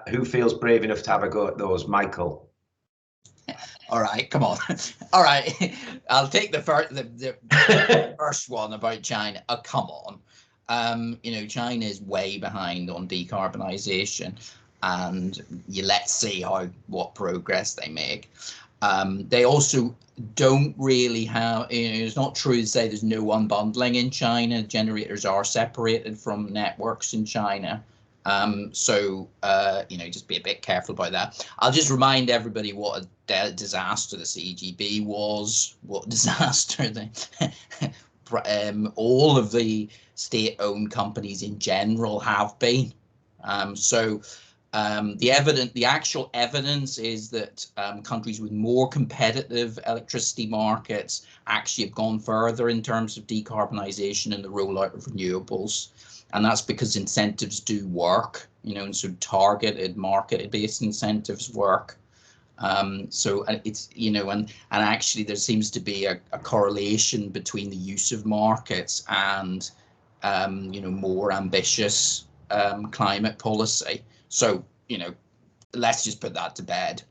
Who feels brave enough to have a go at those? Michael. All right, come on. All right, I'll take the first one about China. Oh, come on. You know, China is way behind on decarbonisation, and let's see what progress they make. They also don't really have, you know, it's not true to say there's no unbundling in China. Generators are separated from networks in China. So, you know, just be a bit careful about that. I'll just remind everybody what a disaster the CGB was, what disaster all of the state-owned companies in general have been. The actual evidence is that countries with more competitive electricity markets actually have gone further in terms of decarbonisation and the rollout of renewables. And that's because incentives do work, you know, and so targeted market-based incentives work. So it's, you know, and actually there seems to be a correlation between the use of markets and, you know, more ambitious climate policy. So, you know, let's just put that to bed.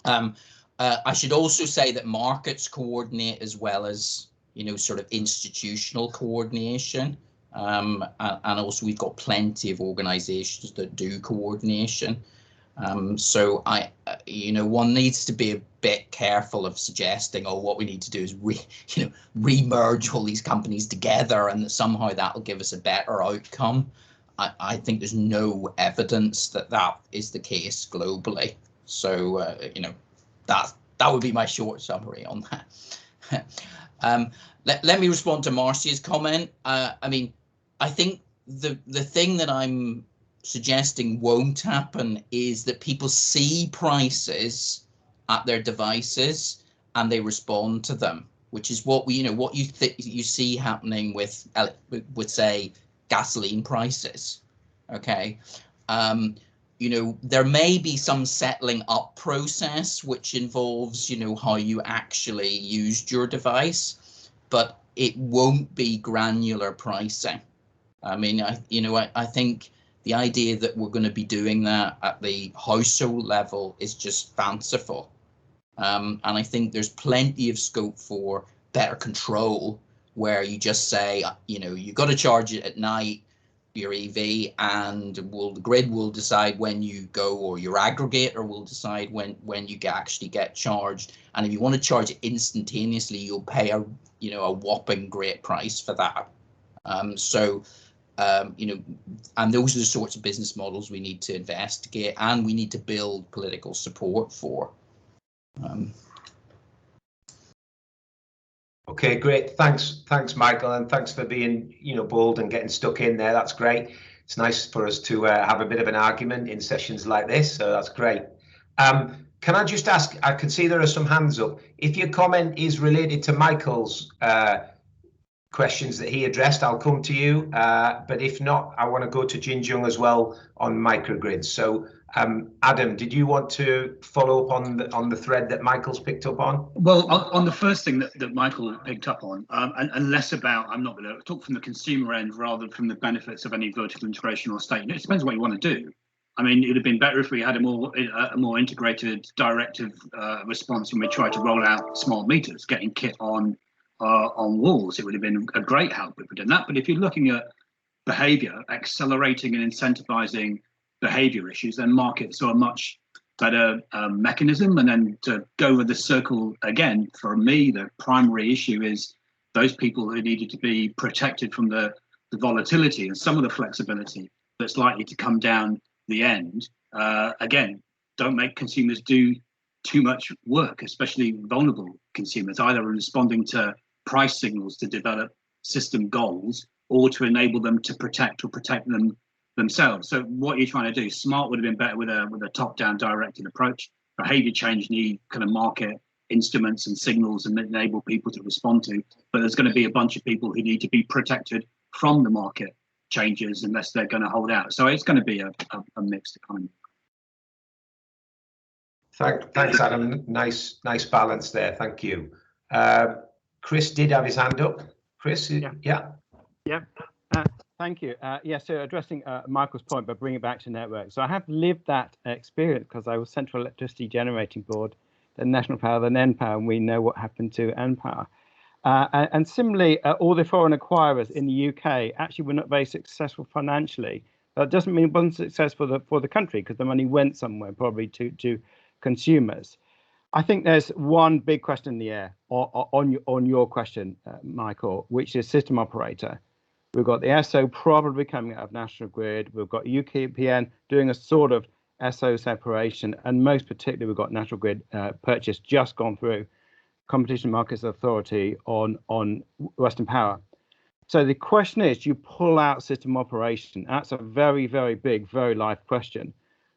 I should also say that markets coordinate as well as, you know, sort of institutional coordination. And also we've got plenty of organizations that do coordination. So you know, one needs to be a bit careful of suggesting, oh, what we need to do is re-merge all these companies together and somehow that'll give us a better outcome. I think there's no evidence that that is the case globally. So, you know, that would be my short summary on that. Let me respond to Marcia's comment. I mean, I think the thing that I'm suggesting won't happen is that people see prices at their devices and they respond to them, which is what you see happening with say gasoline prices. Okay, you know, there may be some settling up process which involves, you know, how you actually used your device, but it won't be granular pricing. I mean, I think the idea that we're going to be doing that at the household level is just fanciful. And I think there's plenty of scope for better control where you just say, you know, you've got to charge it at night, your EV, and the grid will decide when you go, or your aggregator will decide when you actually get charged. And if you want to charge it instantaneously, you'll pay a whopping great price for that. You know, and those are the sorts of business models we need to investigate and we need to build political support for. Okay, great. Thanks, Michael, and thanks for being, you know, bold and getting stuck in there. That's great. It's nice for us to have a bit of an argument in sessions like this, so that's great. Can I just ask, I can see there are some hands up. If your comment is related to Michael's questions that he addressed, I'll come to you. But if not, I want to go to Jinjung as well on microgrids. So Adam, did you want to follow up on the thread that Michael's picked up on? Well, on the first thing that Michael picked up on, and less about, I'm not going to talk from the consumer end rather than from the benefits of any vertical integration or state. It depends what you want to do. I mean, it would have been better if we had a more integrated directive response when we tried to roll out smart meters, getting kit on walls. It would have been a great help if we'd done that. But if you're looking at behaviour, accelerating and incentivising behaviour issues, then markets are a much better mechanism. And then to go with the circle again, for me, the primary issue is those people who needed to be protected from the volatility and some of the flexibility that's likely to come down the end. Again, don't make consumers do too much work, especially vulnerable consumers, either responding to price signals to develop system goals or to enable them to protect them themselves. So what you're trying to do, smart would have been better with a top-down directed approach. Behavior change need kind of market instruments and signals and enable people to respond to, but there's going to be a bunch of people who need to be protected from the market changes unless they're going to hold out. So it's going to be a mixed economy. Thanks, Adam. Nice balance there. Thank you. Chris did have his hand up. Chris, yeah. Thank you. So addressing Michael's point, but bringing it back to networks. So I have lived that experience because I was Central Electricity Generating Board, then National Power, then NPower, and we know what happened to NPower. And similarly, all the foreign acquirers in the UK actually were not very successful financially. That doesn't mean it wasn't successful for the country because the money went somewhere, probably to consumers. I think there's one big question in the air on your question, Michael, which is system operator. We've got the SO probably coming out of National Grid. We've got UKPN doing a sort of SO separation, and most particularly, we've got National Grid purchase just gone through Competition Markets Authority on Western Power. So the question is, do you pull out system operation? That's a very, very big, very live question.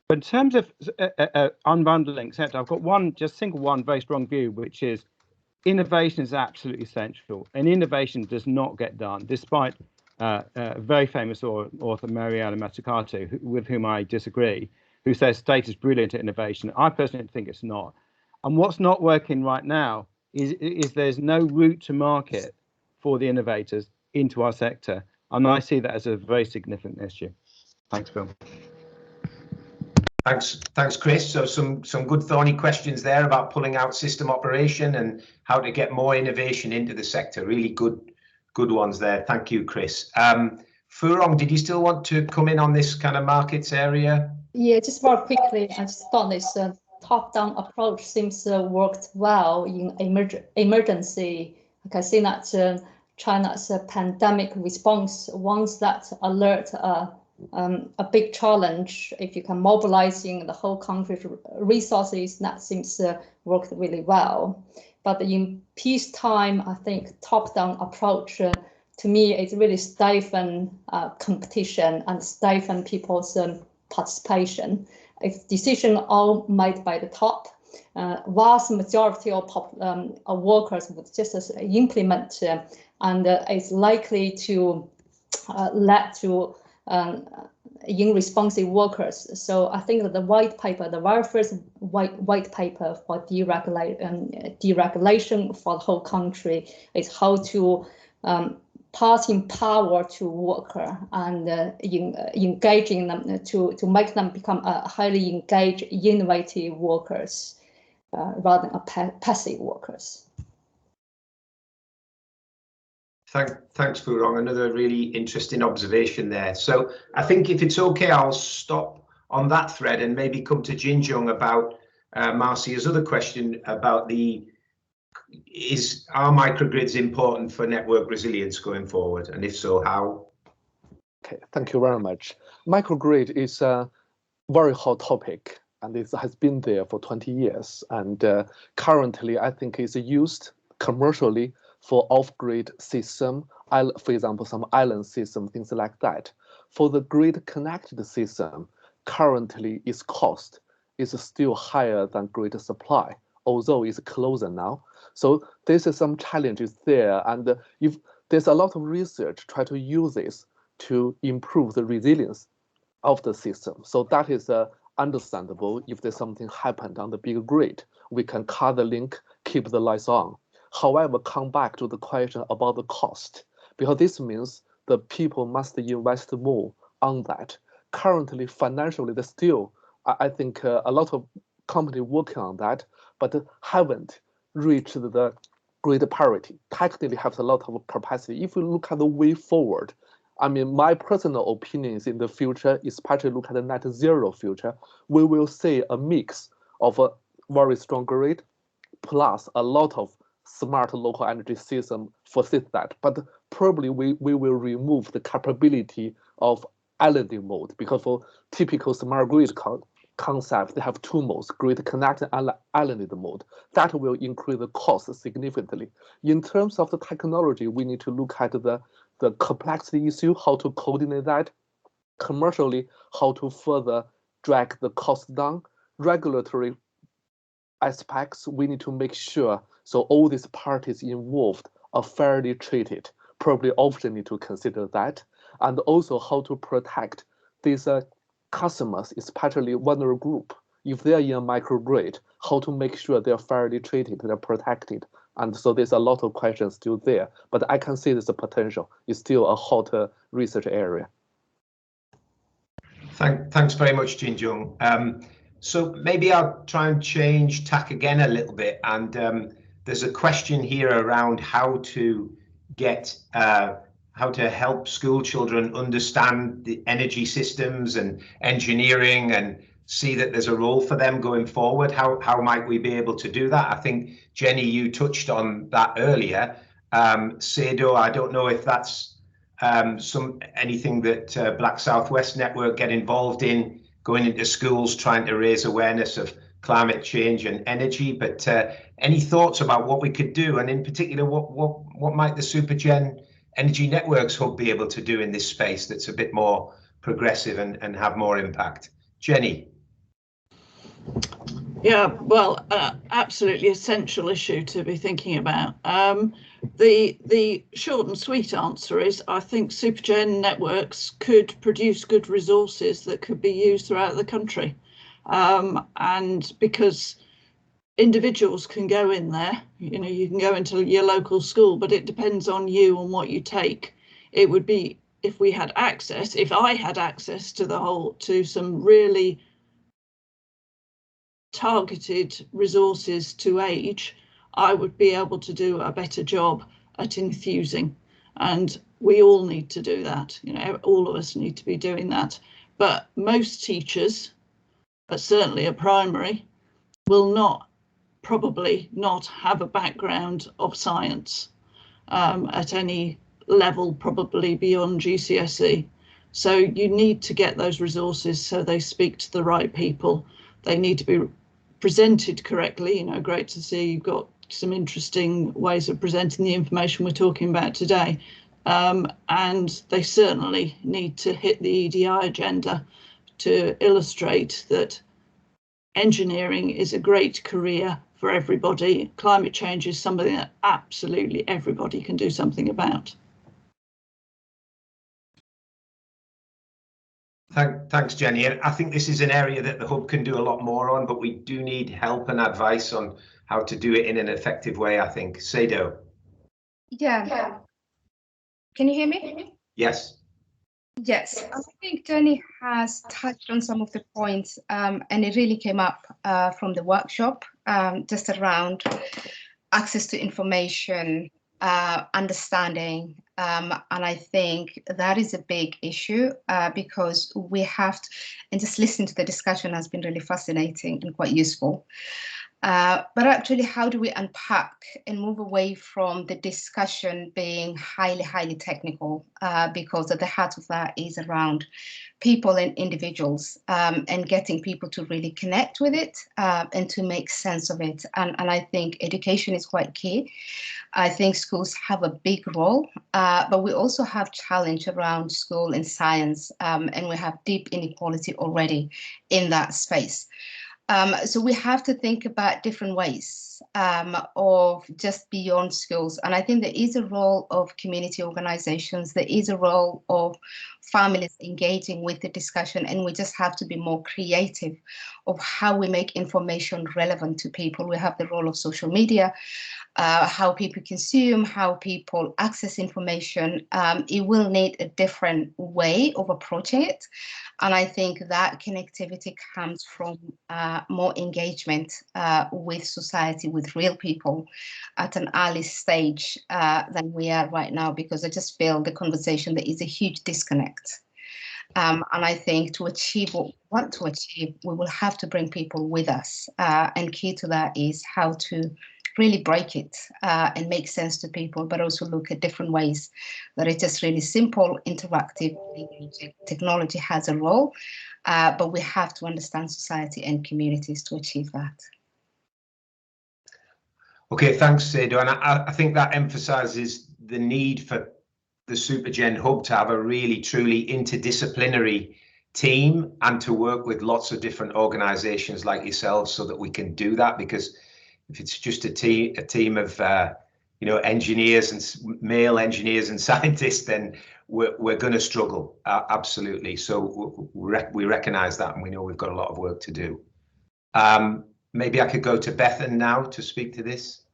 But in terms of unbundling, etc., I've got one very strong view, which is innovation is absolutely essential, and innovation does not get done, despite very famous author Mariana Mazzucato, with whom I disagree, who says state is brilliant at innovation. I personally think it's not. And what's not working right now is there's no route to market for the innovators into our sector. And I see that as a very significant issue. Thanks, Bill. Thanks, Chris. So some good thorny questions there about pulling out system operation and how to get more innovation into the sector. Really good ones there. Thank you, Chris. Furong, did you still want to come in on this kind of markets area? Yeah, just very quickly, I just thought this top-down approach seems worked well in emergency. Like I see that China's pandemic response, once that alert a big challenge, if you can mobilizing the whole country's resources, that seems worked really well. But in peacetime, I think top-down approach to me is really stifle competition and stifle people's participation. If decisions all made by the top, vast majority of workers would just implement, and it's likely to lead to irresponsive workers. So I think that the white paper, the very first white paper for deregulation for the whole country, is how to passing power to worker and engaging them to make them become highly engaged, innovative workers rather than passive workers. Thanks, Furong. Another really interesting observation there. So I think if it's okay, I'll stop on that thread and maybe come to Jinjung about Marcia's other question about are microgrids important for network resilience going forward? And if so, how? Okay, thank you very much. Microgrid is a very hot topic, and it has been there for 20 years. And currently, I think it's used commercially for off-grid system, for example, some island system, things like that. For the grid-connected system, currently its cost is still higher than grid supply, although it's closer now. So there's some challenges there, and if there's a lot of research try to use this to improve the resilience of the system. So that is understandable. If there's something happened on the big grid, we can cut the link, keep the lights on. However, come back to the question about the cost, because this means the people must invest more on that currently financially, there's still, I think, a lot of companies working on that, but haven't reached the grid parity. Technically has a lot of capacity. If you look at the way forward, I mean, my personal opinion is in the future, especially look at the net zero future, we will see a mix of a very strong grid plus a lot of smart local energy system facilitate that. But probably we will remove the capability of islanding mode, because for typical smart grid concept, they have two modes, grid connected and islanded mode. That will increase the cost significantly. In terms of the technology, we need to look at the complexity issue, how to coordinate that, commercially, how to further drag the cost down, regulatory aspects, we need to make sure so all these parties involved are fairly treated. Probably often need to consider that, and also how to protect these customers, especially vulnerable group. If they are in a microgrid, how to make sure they are fairly treated, they're protected. And so there's a lot of questions still there, but I can see there's a potential. It's still a hot research area. Thanks very much, Jin Jung. So maybe I'll try and change tack again a little bit. And there's a question here around how to get how to help school children understand the energy systems and engineering and see that there's a role for them going forward. How might we be able to do that? I think, Jenny, you touched on that earlier. Sado, I don't know if that's anything that Black Southwest Network get involved in, going into schools trying to raise awareness of climate change and energy, but any thoughts about what we could do, and in particular what might the Supergen Energy Networks Hub be able to do in this space that's a bit more progressive and have more impact? Jenny. Yeah, well, absolutely essential issue to be thinking about. The short and sweet answer is I think Supergen networks could produce good resources that could be used throughout the country. And because individuals can go in there, you know, you can go into your local school, but it depends on you and what you take. It would be, if we had access, if I had access to some really targeted resources to age, I would be able to do a better job at infusing, and we all need to do that. You know, all of us need to be doing that, but most teachers, certainly at primary, will probably not have a background of science at any level, probably beyond GCSE. So you need to get those resources so they speak to the right people. They need to be presented correctly. You know, great to see you've got some interesting ways of presenting the information we're talking about today. And they certainly need to hit the EDI agenda to illustrate that engineering is a great career for everybody. Climate change is something that absolutely everybody can do something about. Thanks, Jenny. I think this is an area that the Hub can do a lot more on, but we do need help and advice on how to do it in an effective way, I think. Sado. Yeah. Can you hear me? Yes. Yes, I think Jenny has touched on some of the points, and it really came up from the workshop, just around access to information, understanding, and I think that is a big issue because we have to, and just listening to the discussion has been really fascinating and quite useful. But actually, how do we unpack and move away from the discussion being highly technical, because at the heart of that is around people and individuals, and getting people to really connect with it and to make sense of it. And I think education is quite key. I think schools have a big role, but we also have challenge around school and science, and we have deep inequality already in that space. So we have to think about different ways of just beyond schools. And I think there is a role of community organizations, there is a role of families engaging with the discussion, and we just have to be more creative of how we make information relevant to people. We have the role of social media, how people consume, how people access information, it will need a different way of approaching it. And I think that connectivity comes from more engagement with society, with real people at an early stage than we are right now, because I just feel the conversation, there is a huge disconnect. And I think to achieve what we want to achieve, we will have to bring people with us. And key to that is how to really break it and make sense to people, but also look at different ways that it's just really simple, interactive, engaging. Technology has a role, but we have to understand society and communities to achieve that. Okay, thanks, Sado. And I think that emphasises the need for the Supergen Hub to have a really, truly interdisciplinary team and to work with lots of different organisations like yourselves so that we can do that. Because if it's just a team of engineers and male engineers and scientists, then we're going to struggle, absolutely. So we recognise that, and we know we've got a lot of work to do. Maybe I could go to Bethan now to speak to this.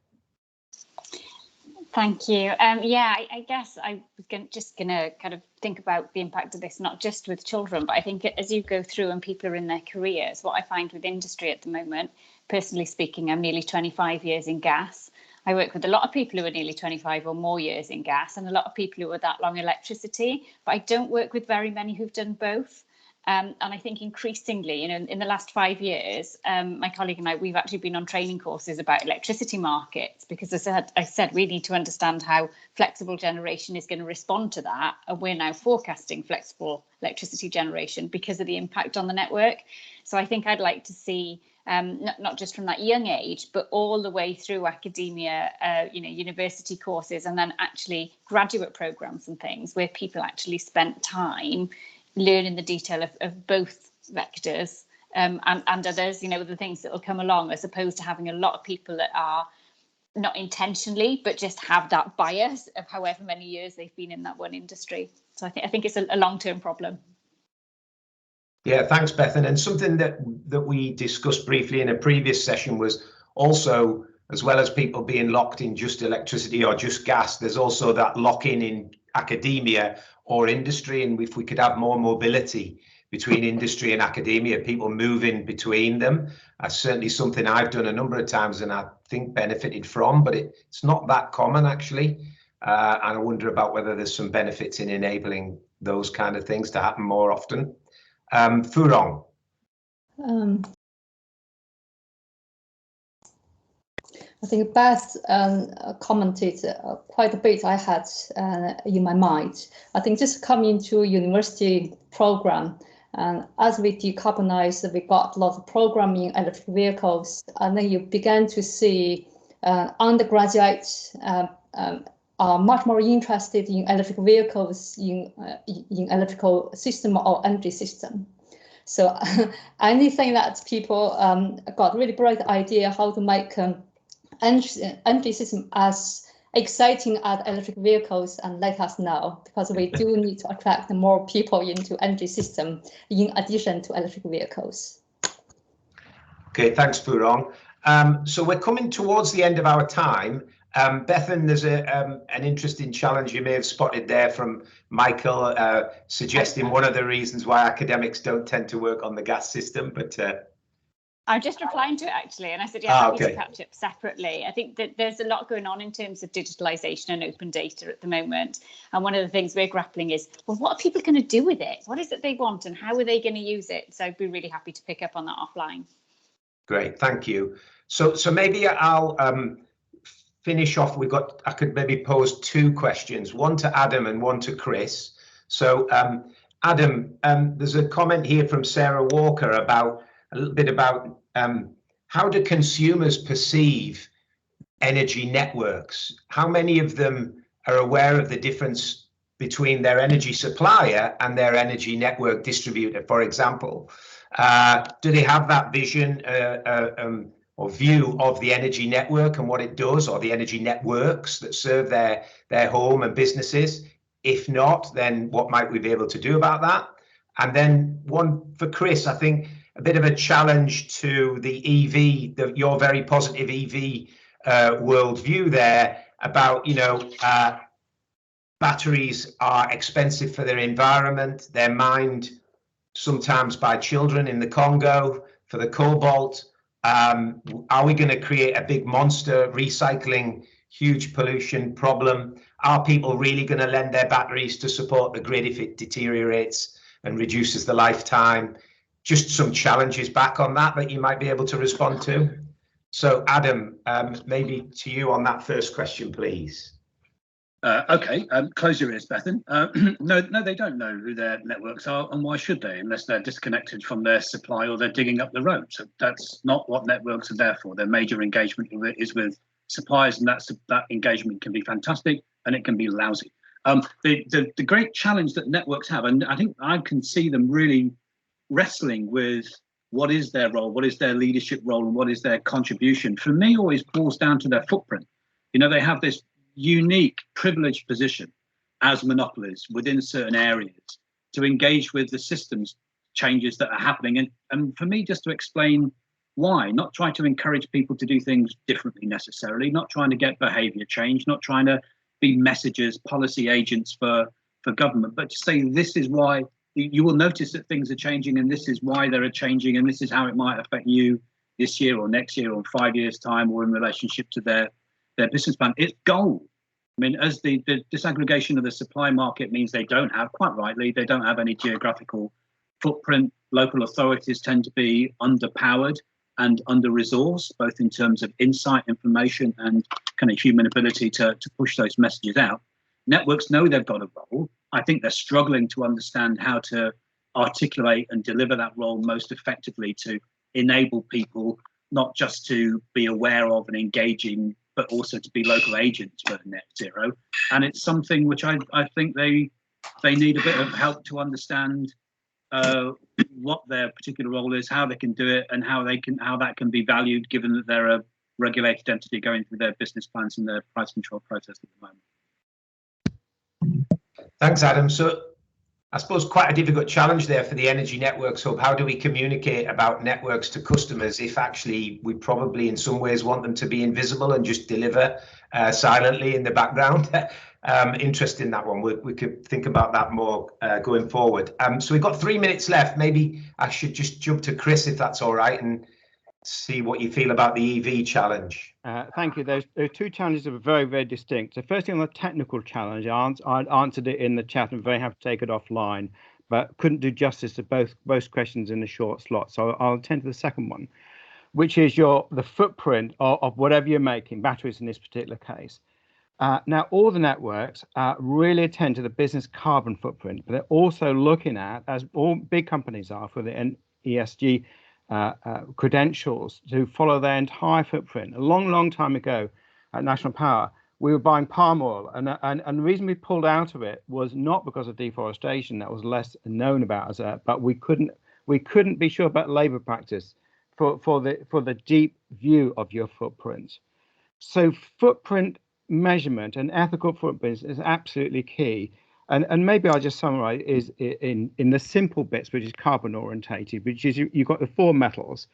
Thank you. Yeah, I guess I was just going to kind of think about the impact of this, not just with children, but I think as you go through and people are in their careers, what I find with industry at the moment, personally speaking, I'm nearly 25 years in gas. I work with a lot of people who are nearly 25 or more years in gas, and a lot of people who are that long electricity, but I don't work with very many who've done both. And I think increasingly, in the last 5 years, my colleague and I, we've actually been on training courses about electricity markets, because as I said, we need to understand how flexible generation is going to respond to that. And we're now forecasting flexible electricity generation because of the impact on the network. So I think I'd like to see, not just from that young age, but all the way through academia, university courses, and then actually graduate programs and things where people actually spent time learning the detail of both vectors and others, the things that will come along, as opposed to having a lot of people that are not intentionally, but just have that bias of however many years they've been in that one industry. So I think it's a long-term problem. Yeah, thanks, Bethan. And something that we discussed briefly in a previous session was also, as well as people being locked in just electricity or just gas, there's also that lock-in in academia or industry. And if we could have more mobility between industry and academia, people moving between them, that's certainly something I've done a number of times and I think benefited from, but it's not that common actually. And I wonder about whether there's some benefits in enabling those kind of things to happen more often. Furong. I think Beth commented quite a bit I had in my mind. I think just coming to university program, and as we decarbonize, we got a lot of programming electric vehicles, and then you began to see undergraduates are much more interested in electric vehicles, in electrical system or energy system. So anything that people got really bright idea how to make energy system as exciting as electric vehicles, and let us know, because we do need to attract more people into energy system in addition to electric vehicles. Okay, thanks, Furong. So we're coming towards the end of our time. Bethan, there's an interesting challenge you may have spotted there from Michael, suggesting one of the reasons why academics don't tend to work on the gas system, but I'm just replying to it actually, and I said, yeah, happy to catch up separately. I think that there's a lot going on in terms of digitalisation and open data at the moment. And one of the things we're grappling is, well, what are people going to do with it? What is it they want and how are they going to use it? So I'd be really happy to pick up on that offline. Great, thank you. So maybe I'll finish off. I could maybe pose two questions, one to Adam and one to Chris. So Adam, there's a comment here from Sarah Walker about a little bit about how do consumers perceive energy networks? How many of them are aware of the difference between their energy supplier and their energy network distributor, for example? Do they have that vision or view of the energy network and what it does, or the energy networks that serve their home and businesses? If not, then what might we be able to do about that? And then one for Chris, I think a bit of a challenge to the EV, your very positive EV worldview there about, batteries are expensive for their environment. They're mined sometimes by children in the Congo for the cobalt. Are we going to create a big monster recycling, huge pollution problem? Are people really going to lend their batteries to support the grid if it deteriorates and reduces the lifetime? Just some challenges back on that you might be able to respond to. So Adam, maybe to you on that first question, please. Okay, close your ears, Bethan. No, they don't know who their networks are, and why should they, unless they're disconnected from their supply or they're digging up the road. So that's not what networks are there for. Their major engagement is with suppliers, and that engagement can be fantastic and it can be lousy. The great challenge that networks have, and I think I can see them really wrestling with what is their role, what is their leadership role, and what is their contribution, for me always boils down to their footprint. They have this unique privileged position as monopolies within certain areas to engage with the systems changes that are happening, and for me just to explain why, not try to encourage people to do things differently necessarily, not trying to get behavior change, not trying to be messengers, policy agents for government, but to say this is why you will notice that things are changing, and this is why they are changing, and this is how it might affect you this year or next year or 5 years time, or in relationship to their business plan. It's gold. I mean, as the disaggregation of the supply market means they don't have, quite rightly, they don't have any geographical footprint. Local authorities tend to be underpowered and under-resourced, both in terms of insight, information, and kind of human ability to push those messages out. Networks know they've got a role. I think they're struggling to understand how to articulate and deliver that role most effectively to enable people not just to be aware of and engaging, but also to be local agents for net zero. And it's something which I think they need a bit of help to understand what their particular role is, how they can do it, and how that can be valued, given that they're a regulated entity going through their business plans and their price control process at the moment. Thanks, Adam. So I suppose quite a difficult challenge there for the Energy Networks Hub. How do we communicate about networks to customers if actually we probably in some ways want them to be invisible and just deliver silently in the background? Interesting, that one. We could think about that more going forward. So we've got 3 minutes left. Maybe I should just jump to Chris, if that's all right, and see what you feel about the EV challenge. Thank you. There are two challenges that are very, very distinct. So firstly, on the technical challenge, I answered it in the chat and very happy to take it offline, but couldn't do justice to both questions in a short slot. So I'll attend to the second one, which is the footprint of whatever you're making, batteries in this particular case. Now, all the networks really attend to the business carbon footprint, but they're also looking at, as all big companies are for the ESG credentials, to follow their entire footprint. A long time ago at National Power, we were buying palm oil, and the reason we pulled out of it was not because of deforestation, that was less known about, but we couldn't be sure about labour practice for the deep view of your footprint. So footprint measurement and ethical footprints is absolutely key. And maybe I'll just summarize is in the simple bits, which is carbon orientated, which is you've got the four metals,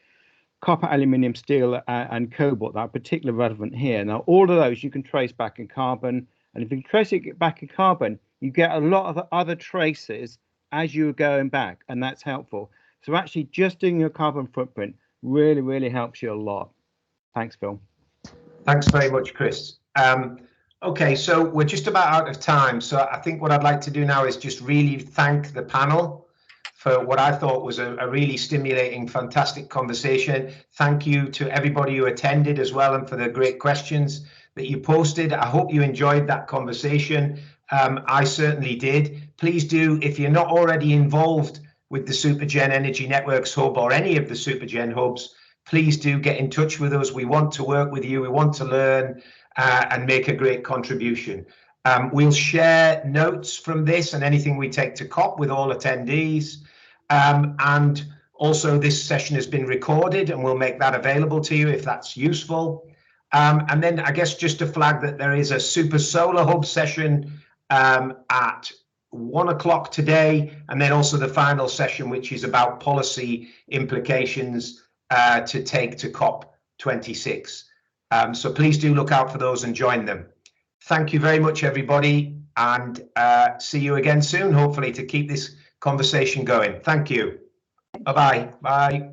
copper, aluminium, steel, and cobalt, that are particularly relevant here. Now, all of those you can trace back in carbon. And if you can trace it back in carbon, you get a lot of other traces as you're going back, and that's helpful. So actually just doing your carbon footprint really, really helps you a lot. Thanks, Phil. Thanks very much, Chris. Okay, so we're just about out of time. So I think what I'd like to do now is just really thank the panel for what I thought was a really stimulating, fantastic conversation. Thank you to everybody who attended as well, and for the great questions that you posted. I hope you enjoyed that conversation. I certainly did. Please do, if you're not already involved with the Supergen Energy Networks Hub or any of the Supergen hubs, please do get in touch with us. We want to work with you. We want to learn and make a great contribution. We'll share notes from this and anything we take to COP with all attendees. And also this session has been recorded and we'll make that available to you if that's useful. And then I guess just to flag that there is a Super Solar Hub session at 1 o'clock today, and then also the final session, which is about policy implications to take to COP26. So please do look out for those and join them. Thank you very much, everybody, and see you again soon, hopefully, to keep this conversation going. Thank you. Bye-bye. Bye.